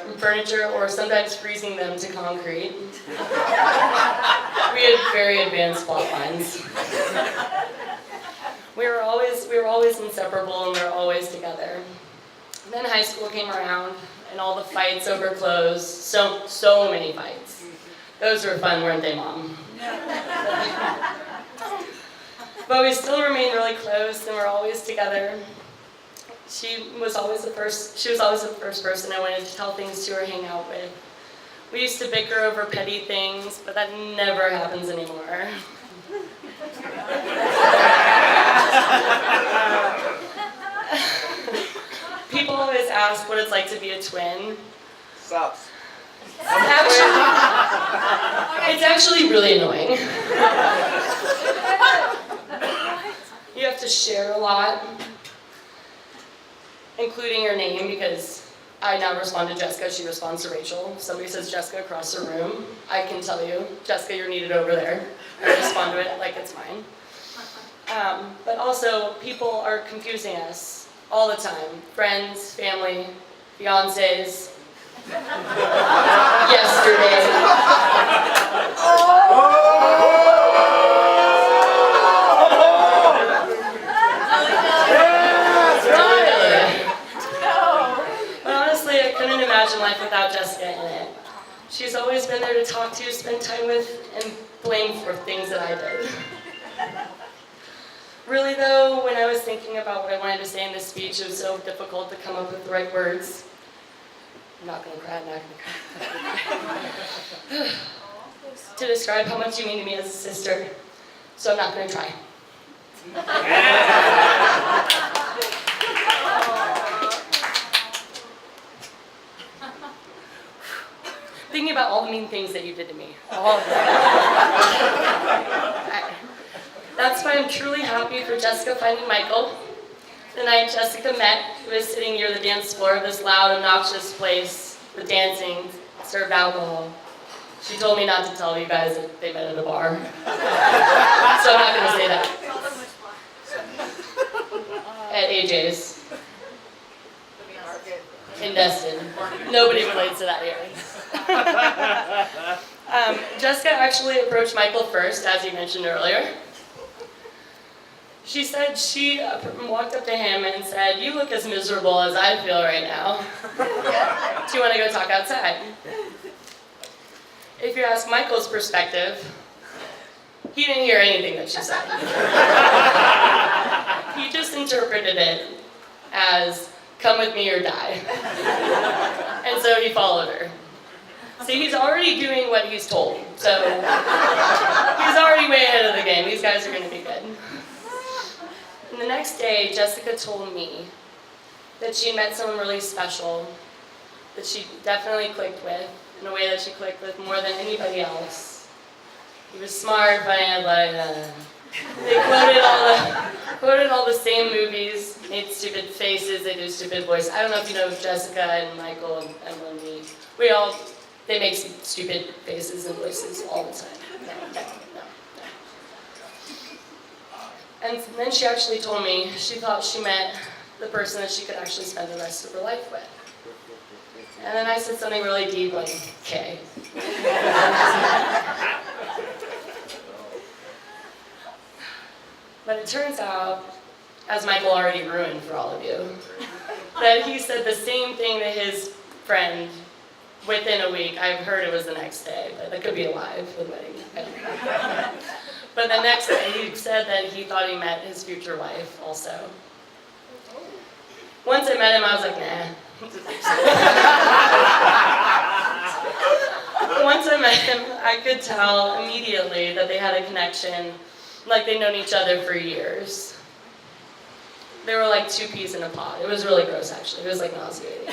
S4: or sometimes freezing them to concrete. We had very advanced plot lines. We were always inseparable, and we were always together. And then high school came around, and all the fights over clothes, so many fights. Those were fun, weren't they, Mom? But we still remained really close, and we're always together. She was always the first person I wanted to tell things to or hang out with. We used to bicker over petty things, but that never happens anymore. People always ask what it's like to be a twin.
S11: Sucks.
S4: It's actually really annoying. You have to share a lot, including your name, because I now respond to Jessica, she responds to Rachel. If somebody says Jessica across the room, I can tell you, Jessica, you're needed over there. I respond to it like it's mine. But also, people are confusing us all the time. Friends, family, fiancés. Yesterday. But honestly, I couldn't imagine life without Jessica in it. She's always been there to talk to, spend time with, and blame for things that I did. Really though, when I was thinking about what I wanted to say in this speech, it was so difficult to come up with the right words. I'm not gonna cry, to describe how much you mean to me as a sister, so I'm not gonna try. Thinking about all the mean things that you did to me. All of them. That's why I'm truly happy for Jessica finding Michael. The night Jessica met, he was sitting near the dance floor of this loud, obnoxious place with dancing, served alcohol. She told me not to tell you guys that they met at a bar. So I'm not gonna say that. At AJ's. in Destin. Nobody relates to that here. Jessica actually approached Michael first, as you mentioned earlier. She said she walked up to him and said, "You look as miserable as I feel right now. Do you want to go talk outside?" If you ask Michael's perspective, he didn't hear anything that she said. He just interpreted it as, "Come with me or die." And so he followed her. See, he's already doing what he's told, so he's already way ahead of the game. These guys are going to be good. And the next day, Jessica told me that she met someone really special that she definitely clicked with, in a way that she clicked with more than anybody else. He was smart, funny, athletic. They quoted all the same movies, made stupid faces, they do stupid voices. I don't know if you know Jessica and Michael and Emily. They make stupid faces and voices all the time. No. And then she actually told me she thought she met the person that she could actually spend the rest of her life with. And then I said something really deep, like, "Okay." But it turns out, as Michael already ruined for all of you, that he said the same thing to his friend within a week. I've heard it was the next day, but that could be a lie for the wedding. I don't know. But the next day, he said that he thought he met his future wife also. Once I met him, I was like, nah. Once I met him, I could tell immediately that they had a connection, like they'd known each other for years. They were like two peas in a pod. It was really gross, actually. It was like nauseating.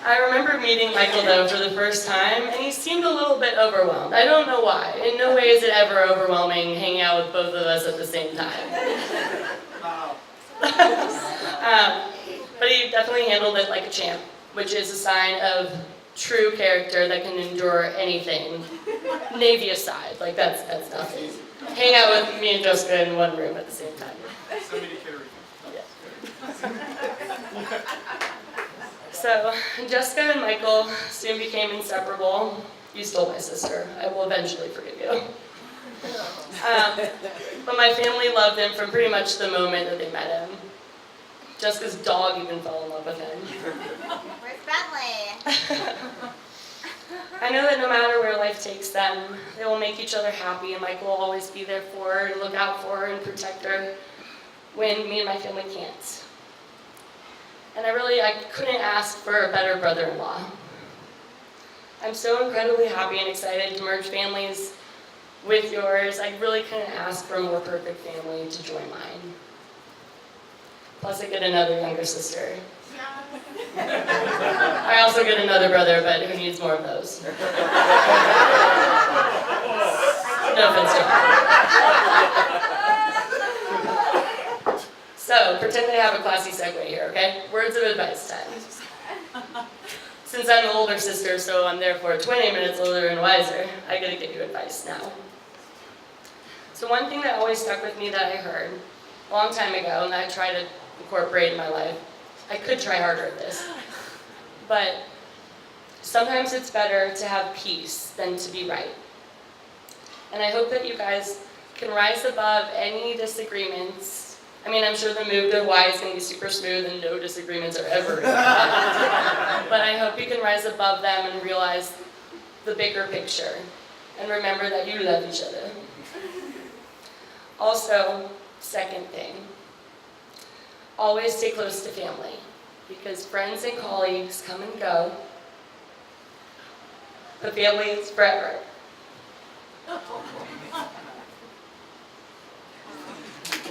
S4: I remember meeting Michael, though, for the first time, and he seemed a little bit overwhelmed. I don't know why. In no way is it ever overwhelming hanging out with both of us at the same time. But he definitely handled it like a champ, which is a sign of true character that can endure anything. Navy aside, like that's nothing. Hang out with me and Jessica in one room at the same time. So Jessica and Michael soon became inseparable. You stole my sister. I will eventually forgive you. But my family loved him from pretty much the moment that they met him. Jessica's dog even fell in love with him.
S12: Where's Bentley?
S4: I know that no matter where life takes them, they will make each other happy, and Michael will always be there for her and look out for her and protect her when me and my family can't. And I couldn't ask for a better brother-in-law. I'm so incredibly happy and excited to merge families with yours. I really couldn't ask for a more perfect family to join mine. Plus I get another younger sister. I also get another brother, but who needs more of those? No offense, John. So, pretend I have a classy segue here, okay? Words of advice time. Since I'm the older sister, so I'm therefore 20 minutes older and wiser, I gotta give you advice now. So one thing that always stuck with me that I heard a long time ago, and that I try to incorporate in my life, I could try harder at this, but sometimes it's better to have peace than to be right. And I hope that you guys can rise above any disagreements. I mean, I'm sure the move to Hawaii is going to be super smooth and no disagreements are ever going to happen. But I hope you can rise above them and realize the bigger picture and remember that you love each other. Also, second thing, always stay close to family because friends and colleagues come and go, but family is forever.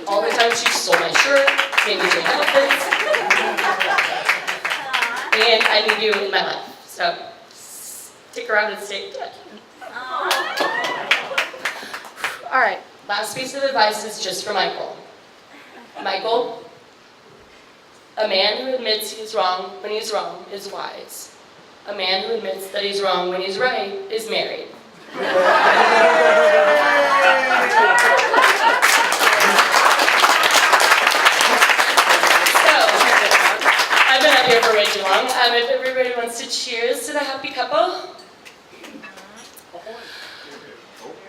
S4: All the time she stole my shirt, made me change outfits, and I need you in my life. So stick around and stay in touch. All right, last piece of advice is just for Michael. Michael, a man who admits he's wrong when he's wrong is wise. A man who admits that he's wrong when he's right is married. I've been up here take too long. If everybody wants to cheers to the happy couple.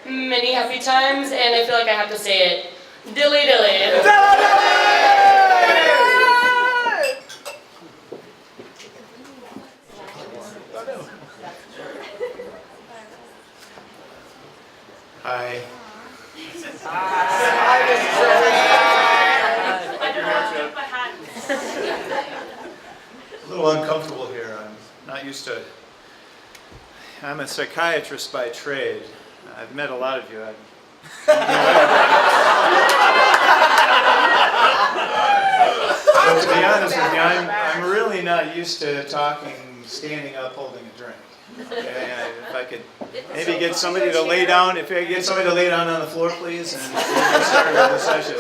S4: Many happy times, and I feel like I have to say it. Dilly dilly.
S6: Hi.
S5: A little uncomfortable here. I'm not used to. I'm a psychiatrist by trade. I've met a lot of you. But to be honest with you, I'm really not used to talking, standing up, holding a drink. Okay, if I could maybe get somebody to lay down, if I could get somebody to lay down on the floor, please, and we'll start the session.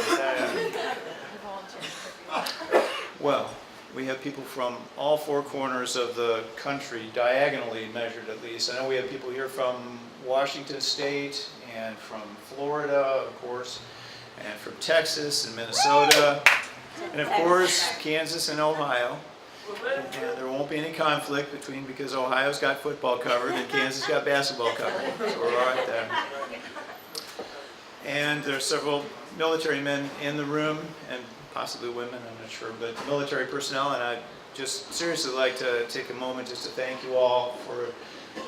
S5: Well, we have people from all four corners of the country, diagonally measured at least. I know we have people here from Washington State and from Florida, of course, and from Texas and Minnesota, and of course, Kansas and Ohio. And there won't be any conflict between, because Ohio's got football covered and Kansas got basketball covered. So we're all right there. And there are several military men in the room, and possibly women, I'm not sure, but military personnel, and I'd just seriously like to take a moment just to thank you all for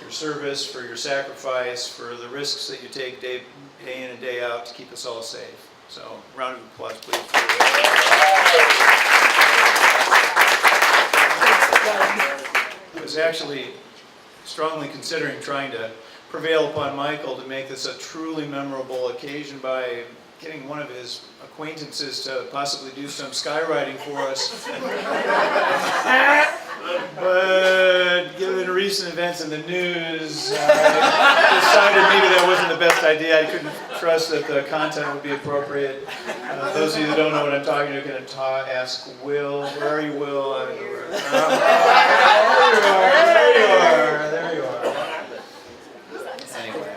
S5: your service, for your sacrifice, for the risks that you take day in and day out to keep us all safe. So, round of applause, please. I was actually strongly considering trying to prevail upon Michael to make this a truly memorable occasion by getting one of his acquaintances to possibly do some skywriting for us. But given recent events in the news, I decided maybe that wasn't the best idea. I couldn't trust that the content would be appropriate. Those of you that don't know what I'm talking to are going to ask Will. Where are you, Will? I don't know where. There you are. Anyway,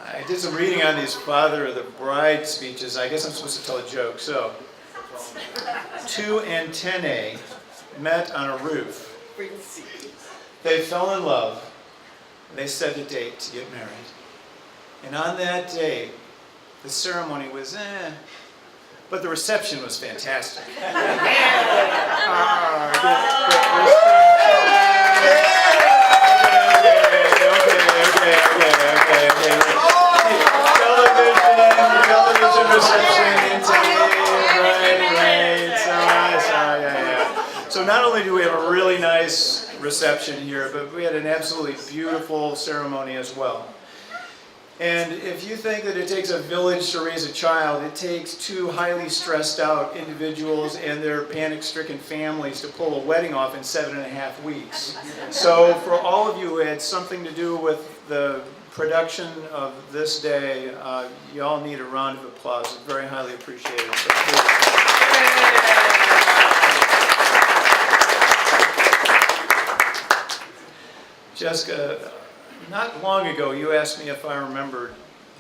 S5: I did some reading on these father of the bride speeches. I guess I'm supposed to tell a joke. So, two antennae met on a roof. They fell in love. They set a date to get married. And on that day, the ceremony was but the reception was fantastic. Television reception, So not only do we have a really nice reception here, but we had an absolutely beautiful ceremony as well. And if you think that it takes a village to raise a child, it takes two highly stressed out individuals and their panic-stricken families to pull a wedding off in 7.5 weeks. So for all of you who had something to do with the production of this day, you all need a round of applause. It's very highly appreciated. So Jessica, not long ago, you asked me if I remembered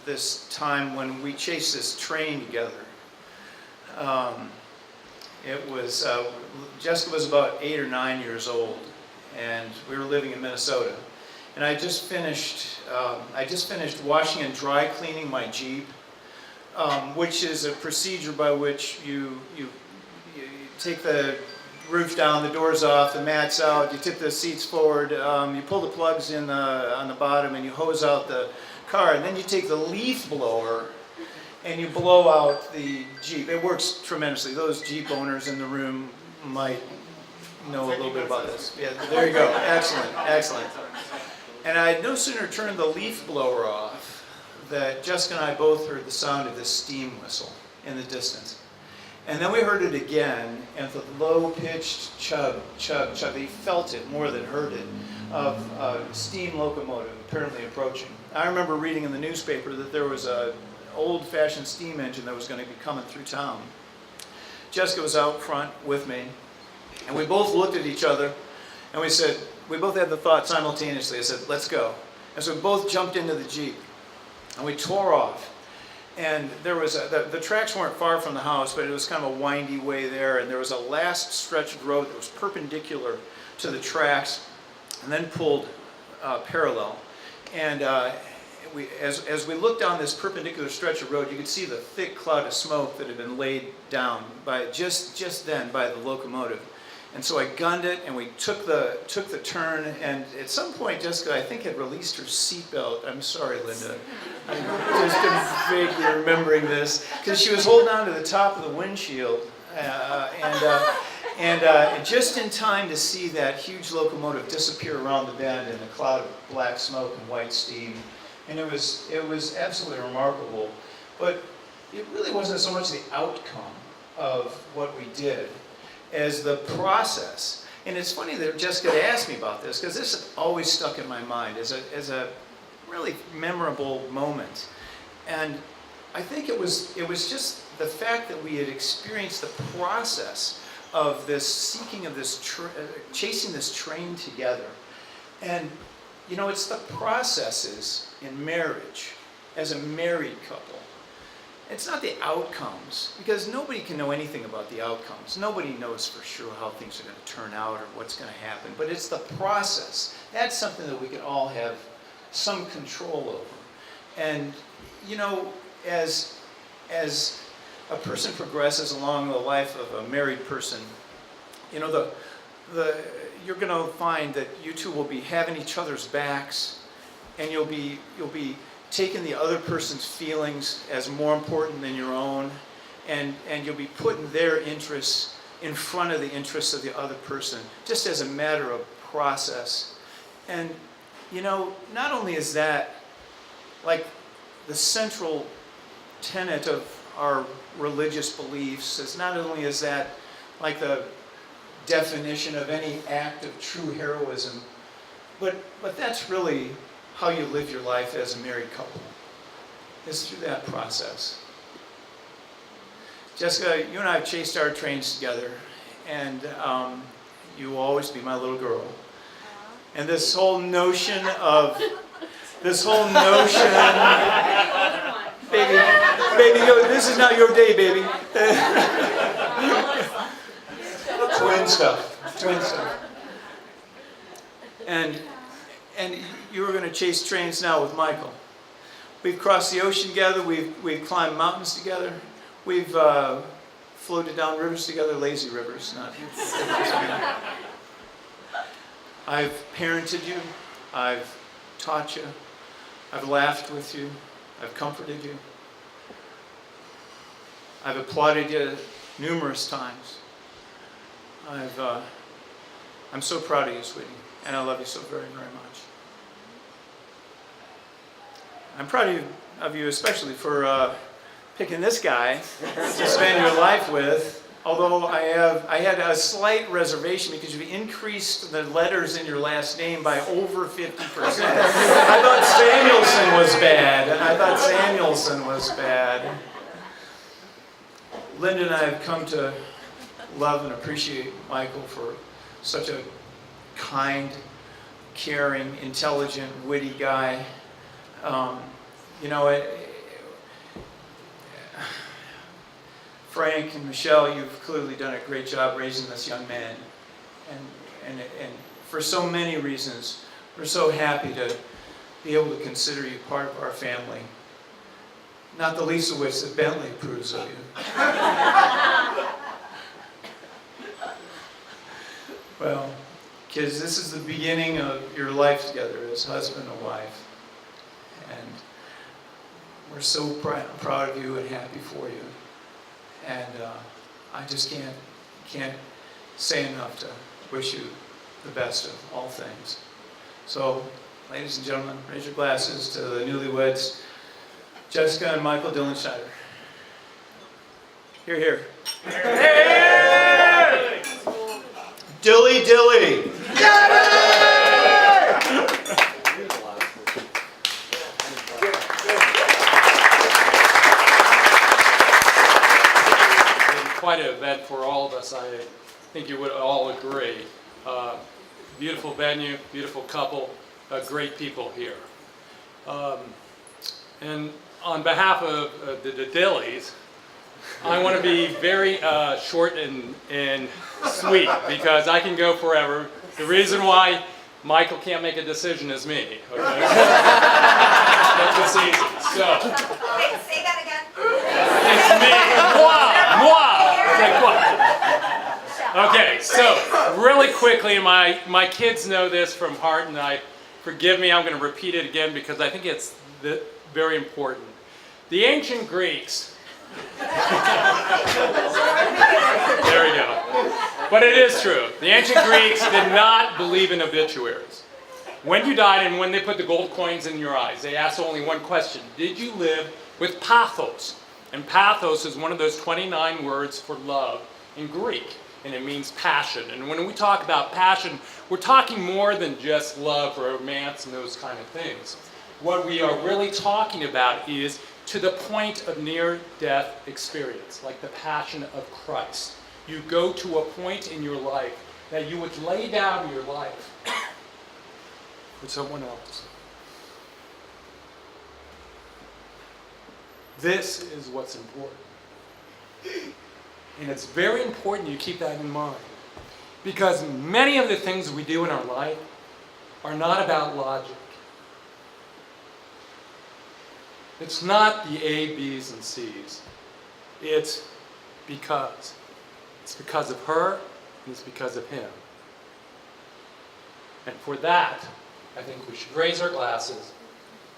S5: this time when we chased this train together. Jessica was about 8 or 9 years old, and we were living in Minnesota. And I just finished washing and dry cleaning my Jeep, which is a procedure by which you take the roof down, the doors off, the mats out, you tip the seats forward, you pull the plugs in on the bottom, and you hose out the car, and then you take the leaf blower and you blow out the Jeep. It works tremendously. Those Jeep owners in the room might know a little bit about this. Yeah, there you go. Excellent, excellent. And I had no sooner turned the leaf blower off that Jessica and I both heard the sound of this steam whistle in the distance. And then we heard it again, and the low-pitched chug, chug, chug. They felt it more than heard it, of a steam locomotive apparently approaching. I remember reading in the newspaper that there was an old-fashioned steam engine that was going to be coming through town. Jessica was out front with me, and we both looked at each other, and we both had the thought simultaneously. I said, let's go. And so we both jumped into the Jeep, and we tore off. And there was the tracks weren't far from the house, but it was kind of a windy way there, and there was a last stretch of road that was perpendicular to the tracks and then pulled parallel. And as we looked down this perpendicular stretch of road, you could see the thick cloud of smoke that had been laid down by just then by the locomotive. And so I gunned it, and we took the turn. And at some point, Jessica, I think, had released her seatbelt. I'm sorry, Linda. I'm just vaguely remembering this because she was holding on to the top of the windshield, and just in time to see that huge locomotive disappear around the bend in a cloud of black smoke and white steam. And it was absolutely remarkable. But it really wasn't so much the outcome of what we did as the process. And it's funny that Jessica asked me about this, because this has always stuck in my mind as a really memorable moment. And I think it was just the fact that we had experienced the process of this seeking of this, chasing this train together. And you know, it's the processes in marriage, as a married couple. It's not the outcomes, because nobody can know anything about the outcomes. Nobody knows for sure how things are going to turn out or what's going to happen. But it's the process. That's something that we can all have some control over. And, you know, as a person progresses along the life of a married person, you know, you're going to find that you two will be having each other's backs, and you'll be taking the other person's feelings as more important than your own, and you'll be putting their interests in front of the interests of the other person, just as a matter of process. And, you know, not only is that like the central tenet of our religious beliefs, is not only is that like the definition of any act of true heroism, but that's really how you live your life as a married couple, is through that process. Jessica, you and I have chased our trains together, and you will always be my little girl. And this whole notion, baby, this is not your day, baby. Twin stuff. And you were going to chase trains now with Michael. We've crossed the ocean together. We've climbed mountains together. We've floated down rivers together, lazy rivers, not rivers. I've parented you. I've taught you. I've laughed with you. I've comforted you. I've applauded you numerous times. I'm so proud of you, sweetie, and I love you so very, very much. I'm proud of you especially for picking this guy to spend your life with. Although I had a slight reservation because you increased the letters in your last name by over 50%. I thought Samuelson was bad. Linda and I have come to love and appreciate Michael for such a kind, caring, intelligent, witty guy. You know, Frank and Michelle, you've clearly done a great job raising this young man. And for so many reasons, we're so happy to be able to consider you part of our family. Not the least of which that Bentley approves of you. Well, kids, this is the beginning of your life together as husband and wife. And we're so proud of you and happy for you. And I just can't say enough to wish you the best of all things. So, ladies and gentlemen, raise your glasses to the newlyweds, Jessica and Michael Dylan Schneider. Hear, hear. Hey! Dilly dilly.
S13: Quite an event for all of us, I think you would all agree. Beautiful venue, beautiful couple, great people here. And on behalf of the Dillies, I want to be very short and sweet because I can go forever. The reason why Michael can't make a decision is me. Okay? That's what's easy. So.
S12: Wait, say that again.
S13: It's me. Moi. Okay, so really quickly, my kids know this from heart, and forgive me, I'm going to repeat it again because I think it's very important. The ancient Greeks. There we go. But it is true. The ancient Greeks did not believe in obituaries. When you died and when they put the gold coins in your eyes, they asked only one question. Did you live with pathos? And pathos is one of those 29 words for love in Greek, and it means passion. And when we talk about passion, we're talking more than just love, romance, and those kind of things. What we are really talking about is to the point of near-death experience, like the passion of Christ. You go to a point in your life that you would lay down your life for someone else. This is what's important. And it's very important you keep that in mind. Because many of the things we do in our life are not about logic. It's not the A, B's, and C's. It's because. It's because of her, and it's because of him. And for that, I think we should raise our glasses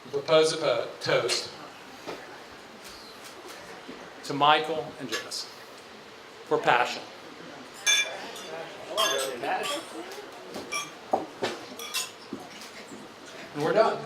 S13: and propose a toast to Michael and Jess for passion. And we're done.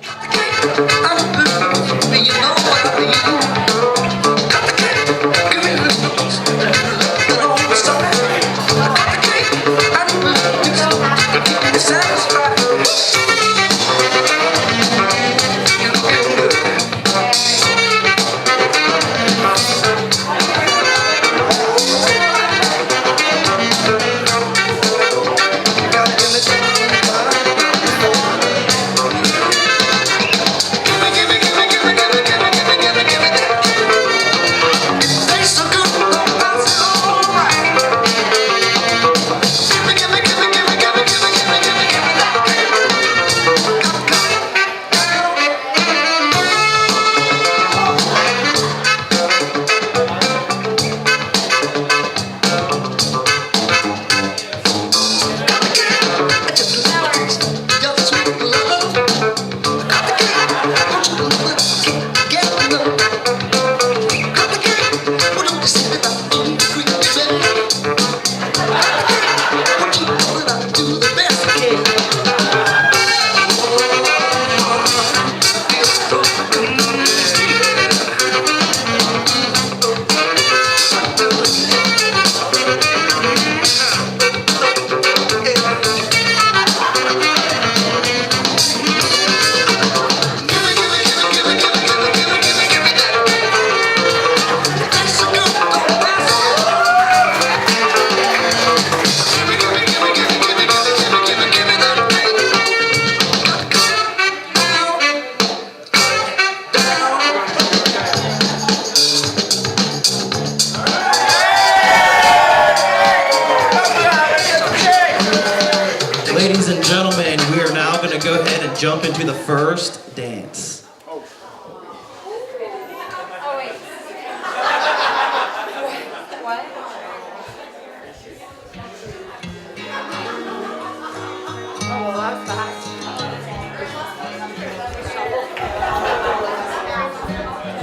S14: Ladies and gentlemen, we are now going to go ahead and jump into the first dance.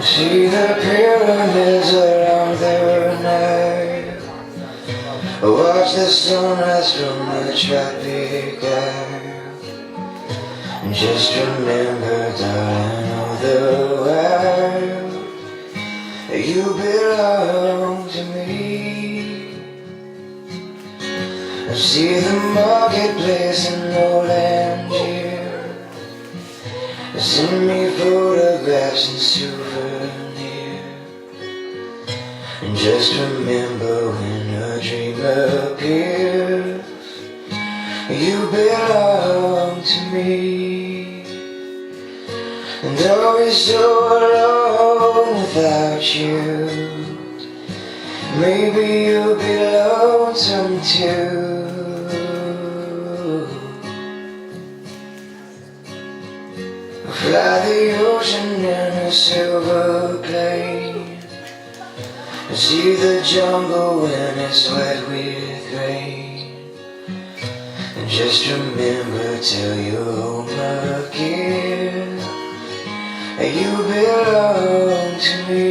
S1: See the pyramids around the night. Watch the sunrise from the tropic air. Just remember, darling, all the while you belong to me. I see the marketplace in old Angier. Send me photographs and souvenirs. And just remember, when a dream appears, you belong to me. And always so alone. without you. Maybe you'll be lonesome too. Fly the ocean in a silver plane, see the jungle when it's wet with rain. And just remember till you're home again, you belong to me.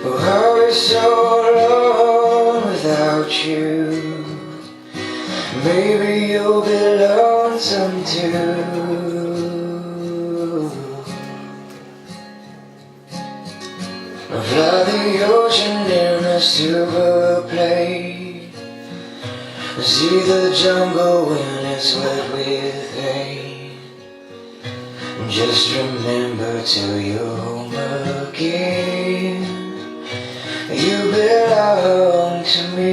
S1: Oh, I was so alone without you. Maybe you'll be lonesome too. I'll fly the ocean in a silver plane, see the jungle when it's wet with rain. Just remember till you're home again, you belong to me.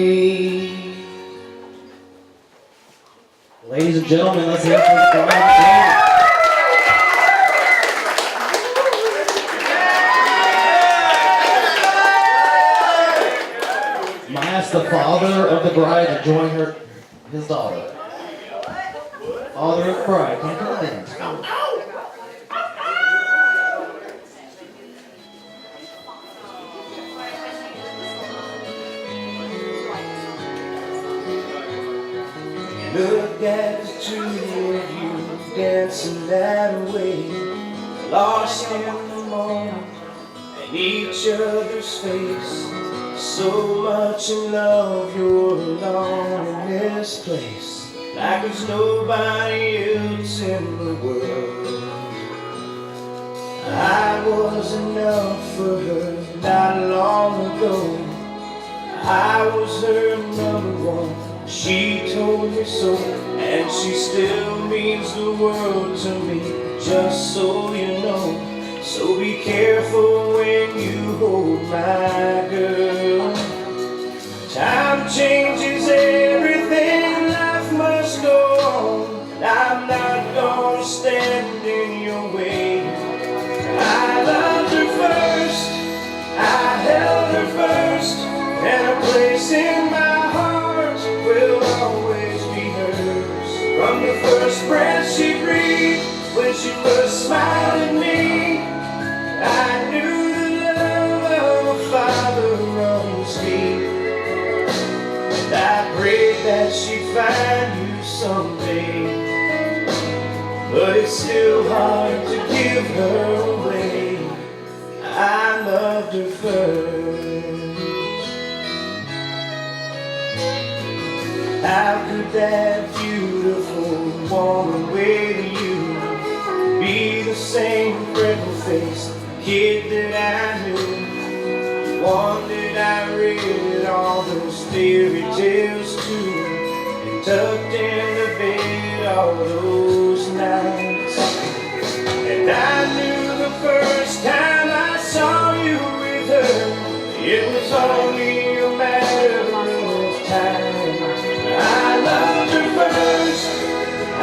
S14: Ladies and gentlemen, let's hear it for the bride. May I ask the father of the bride to join his daughter? Father of the bride, come to the dance floor.
S1: Look at the two of you dancing that way, lost in the moment and each other's face. So much in love, you're alone in this place, like there's nobody else in the world. I was enough for her not long ago. I was her number one. She told me so, and she still means the world to me, just so you know. So be careful when you hold my girl. Time changes everything, life must go on. I'm not gonna stand in your way. I loved her first, I held her first, and a place in my heart will always be hers. From the first breath she breathed, when she first smiled at me, I knew the love of a father runs deep. And I prayed that she'd find you someday, but it's still hard to give her away. I loved her first. How could that beautiful woman way to you be the same freckle-faced kid that I knew? One that I read all those fairy tales to, and tucked in the bed all those nights. And I knew the first time I saw you with her, it was only a matter of time. I loved her first, I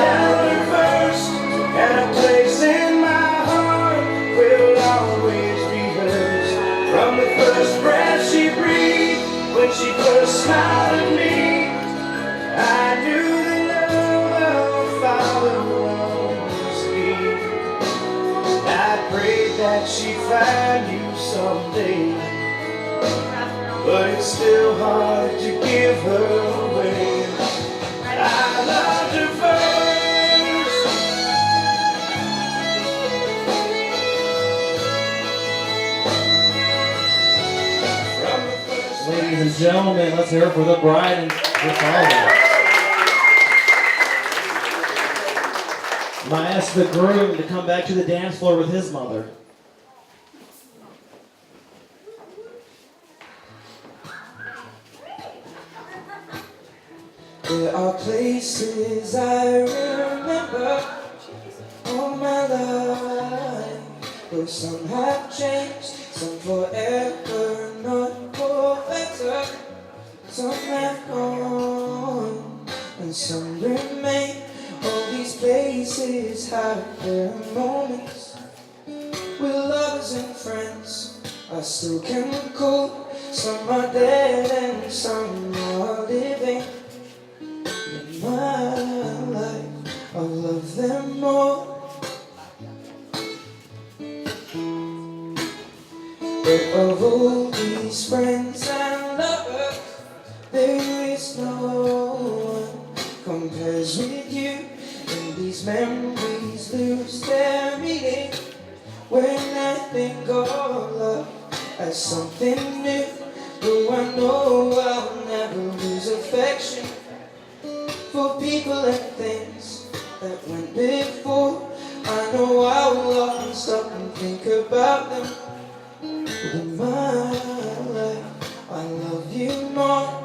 S1: held her first, and a place in my heart will always be hers. From the first breath she breathed, when she first smiled at me, I knew the love of a father was deep. I prayed that she'd find you someday, but it's still hard to give her away. I loved her first.
S14: Ladies and gentlemen, let's hear it for the bride and her father. May I ask the groom to come back to the dance floor with his mother?
S1: There are places I remember all my life, but some have changed, some forever, not for better. Some have gone, and some remain. All these places have their moments with lovers and friends I still can recall. Some are dead and some are living. In my life, I love them more. But of all these friends and lovers, there is no one compares with you. And these memories lose their meaning when I think of love as something new. Though I know I'll never lose affection for people and things that went before. I know I will often stop and think about them. But in my life, I love you more.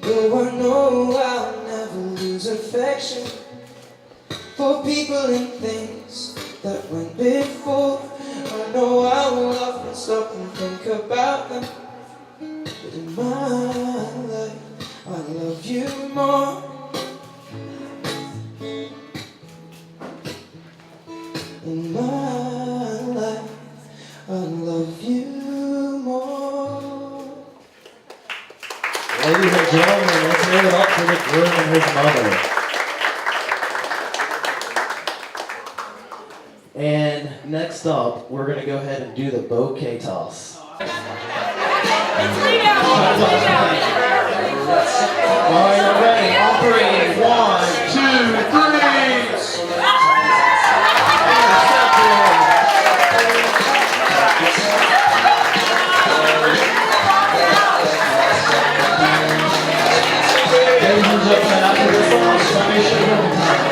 S1: Though I know I'll never lose affection for people and things that went before. I know I will often stop and think about them. But in my life, I love you more. In my life, I love you more.
S14: Ladies and gentlemen, let's give it up for the groom and his mother. And next up, we're going to go ahead and do the bouquet toss. All right, you're ready. All three. 1, 2, 3. Ladies and gentlemen, after this one, Sunday Sugar time.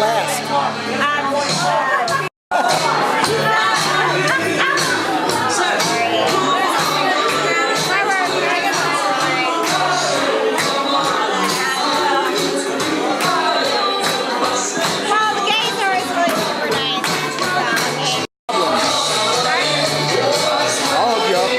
S12: Well, the gays are always really super nice.
S11: I'll hook you up.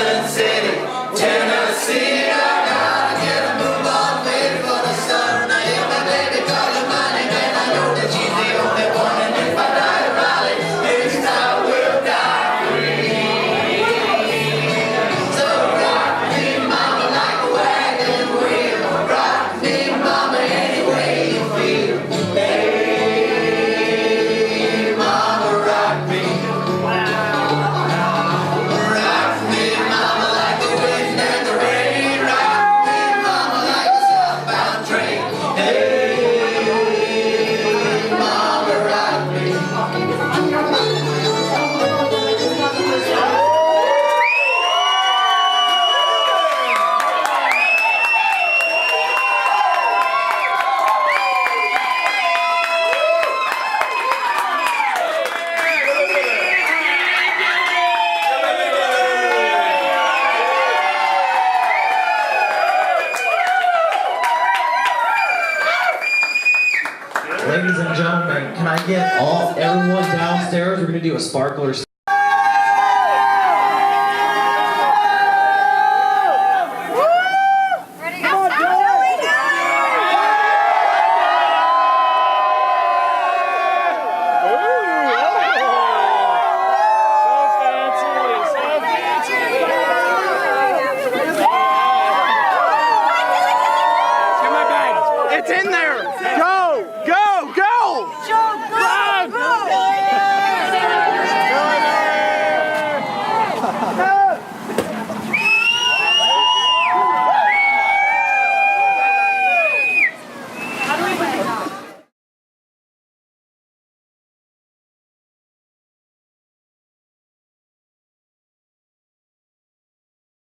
S1: Sun City, Tennessee. I gotta get a move on, baby, for the summer. Now if my baby calls you money, then I know that she's the only one. And if I die in Raleigh, it's I will die free. So rock me, mama, like a wagon wheel. Rock me, mama, any way you feel. Hey, mama, rock me. Rock me, mama, like the wind and the rain. Rock me, mama, like a southbound train. Hey, mama, rock me.
S14: Ladies and gentlemen, can I get everyone downstairs? We're gonna do a sparkler.
S6: It's in there. Go.